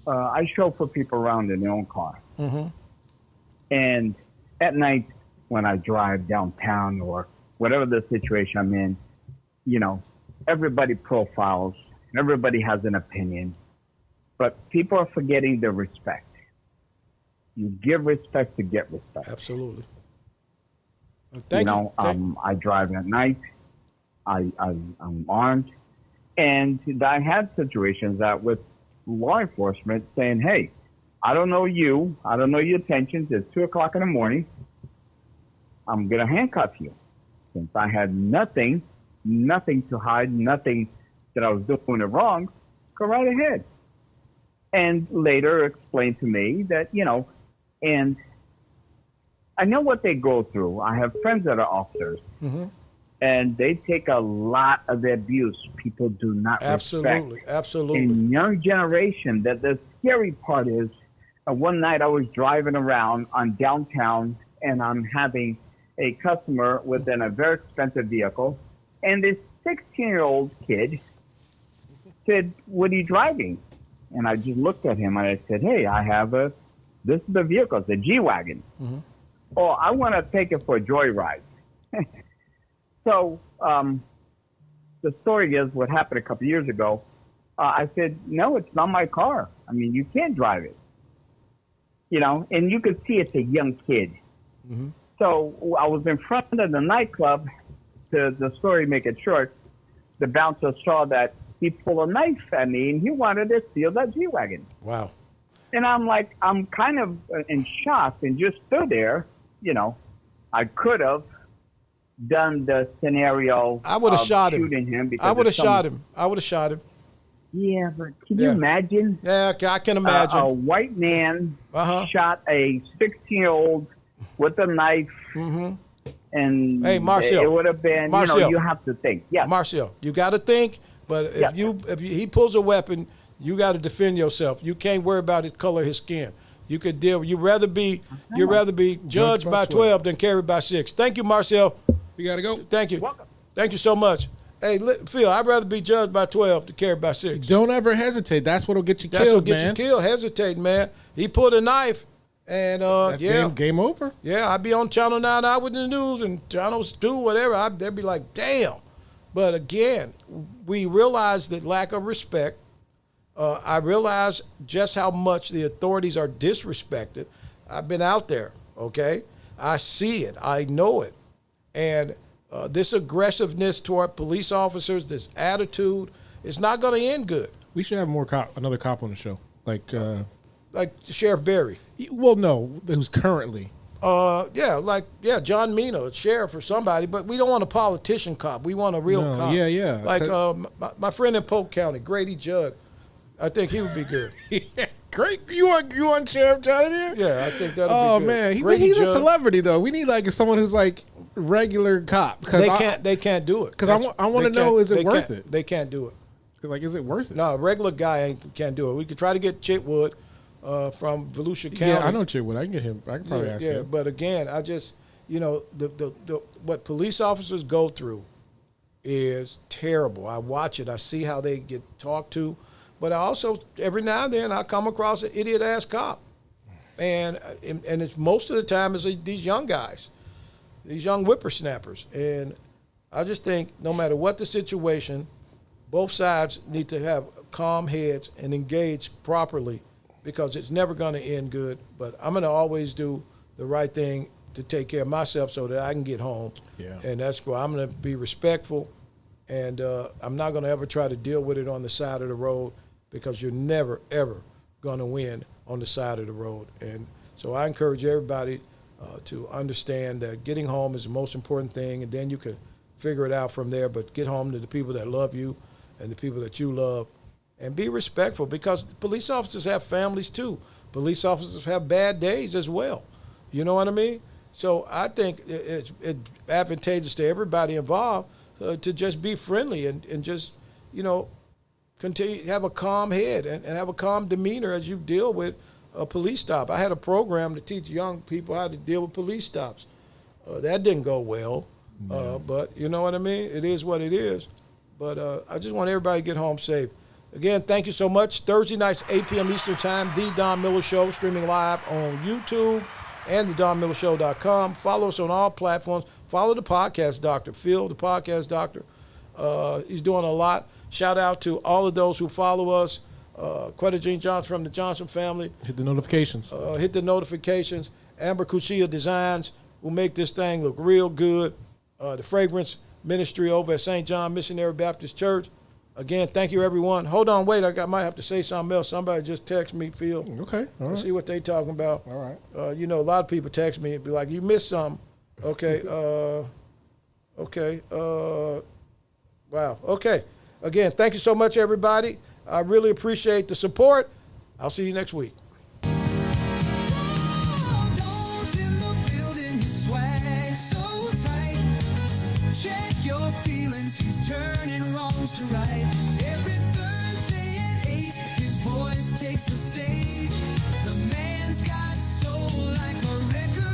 I chauffeur people around in their own car. Mm-hmm. And at night, when I drive downtown or whatever the situation I'm in, you know, everybody profiles, everybody has an opinion, but people are forgetting the respect. You give respect to get respect. Absolutely. Thank you. I drive at night. I'm armed. And I had situations that with law enforcement saying, hey, I don't know you. I don't know your intentions. It's 2 o'clock in the morning. I'm going to handcuff you. Since I had nothing to hide, nothing that I was doing it wrong, go right ahead. And later explained to me that, you know, and I know what they go through. I have friends that are officers, and they take a lot of the abuse people do not respect. Absolutely. In young generation, that the scary part is, one night I was driving around on downtown, and I'm having a customer within a very expensive vehicle, and this 16-year-old kid said, "What are you driving?" And I just looked at him and I said, "Hey, this is the vehicle, it's a G-Wagon. Oh, I want to take it for a joyride." So the story is what happened a couple years ago. I said, "No, it's not my car. I mean, you can't drive it." You know, and you could see it's a young kid. So I was in front of the nightclub. To the story, make it short, the bouncer saw that he pulled a knife at me and he wanted to steal that G-Wagon. Wow. And I'm like, I'm kind of in shock and just stood there. You know, I could have done the scenario. I would have shot him. Shooting him because I would have shot him. I would have shot him. Yeah, but can you imagine? Yeah, I can imagine. A white man shot a 16-year-old with a knife. And hey, Marcel, it would have been, Marcel, you know, you have to think. Yeah. Marcel, you got to think, but if he pulls a weapon, you got to defend yourself. You can't worry about his color, his skin. You could deal. You'd rather be judged by 12 than carried by 6. Thank you, Marcel. You got to go. Thank you. Welcome. Thank you so much. Hey, Phil, I'd rather be judged by 12 than carried by 6. Don't ever hesitate. That's what'll get you That's killed, what'll get you killed. Hesitate, man. He pulled a knife. And game over. Yeah, I'd be on Channel 9 Eyewitness News and Channel 2, whatever. They'd be like, damn. But again, we realize that lack of respect. I realize just how much the authorities are disrespected. I've been out there, okay? I see it. I know it. And this aggressiveness toward police officers, this attitude, is not going to end good. We should have another cop on the show, like Sheriff Berry. Well, no, who's currently. John Mina, sheriff or somebody, but we don't want a politician cop. We want a real cop. Yeah. Like my friend in Polk County, Grady Judd. I think he would be good. Great. You want Sheriff Johnny there? Yeah, I think that'll be good. Oh, man. He's a celebrity, though. We need, like, someone who's, like, regular cop. They can't do it. Because I want to know, is it worth it? They can't do it. Like, is it worth it? No, a regular guy can't do it. We could try to get Chitwood from Volusia County. Yeah, I know Chitwood. I can get him. I can probably ask him. Yeah, but again, I just, the what police officers go through is terrible. I watch it. I see how they get talked to. But I also, every now and then, I come across an idiot-ass cop. And it's most of the time it's these young guys, these young whippersnappers. And I just think no matter what the situation, both sides need to have calm heads and engage properly, because it's never going to end good. But I'm going to always do the right thing to take care of myself so that I can get home. Yeah. And that's why I'm going to be respectful, and I'm not going to ever try to deal with it on the side of the road, because you're never, ever going to win on the side of the road. And so I encourage everybody to understand that getting home is the most important thing, and then you can figure it out from there. But get home to the people that love you and the people that you love, and be respectful, because police officers have families too. Police officers have bad days as well. You know what I mean? So I think it's advantageous to everybody involved to just be friendly and just, continue to have a calm head and have a calm demeanor as you deal with a police stop. I had a program to teach young people how to deal with police stops. That didn't go well, but you know what I mean? It is what it is. But I just want everybody to get home safe. Again, thank you so much. Thursday nights, 8 p.m. Eastern Time, The Don Miller Show, streaming live on YouTube and thedonmillershow.com. Follow us on all platforms. Follow the podcast doctor, Phil, the podcast doctor. He's doing a lot. Shout out to all of those who follow us. Quetta Jean Johnson from the Johnson family. Hit the notifications. Hit the notifications. Amber Kuchia Designs will make this thing look real good. The Fragrance Ministry over at St. John Missionary Baptist Church. Again, thank you, everyone. Hold on, wait. Might have to say something else. Somebody just text me, Phil. Okay, all right. See what they talking about. All right. You know, a lot of people text me and be like, you missed something. Okay. Wow. Okay. Again, thank you so much, everybody. I really appreciate the support. I'll see you next week. Check your feelings, he's turning wrongs to right. Every Thursday at 8, his voice takes the stage. The man's got soul like a record.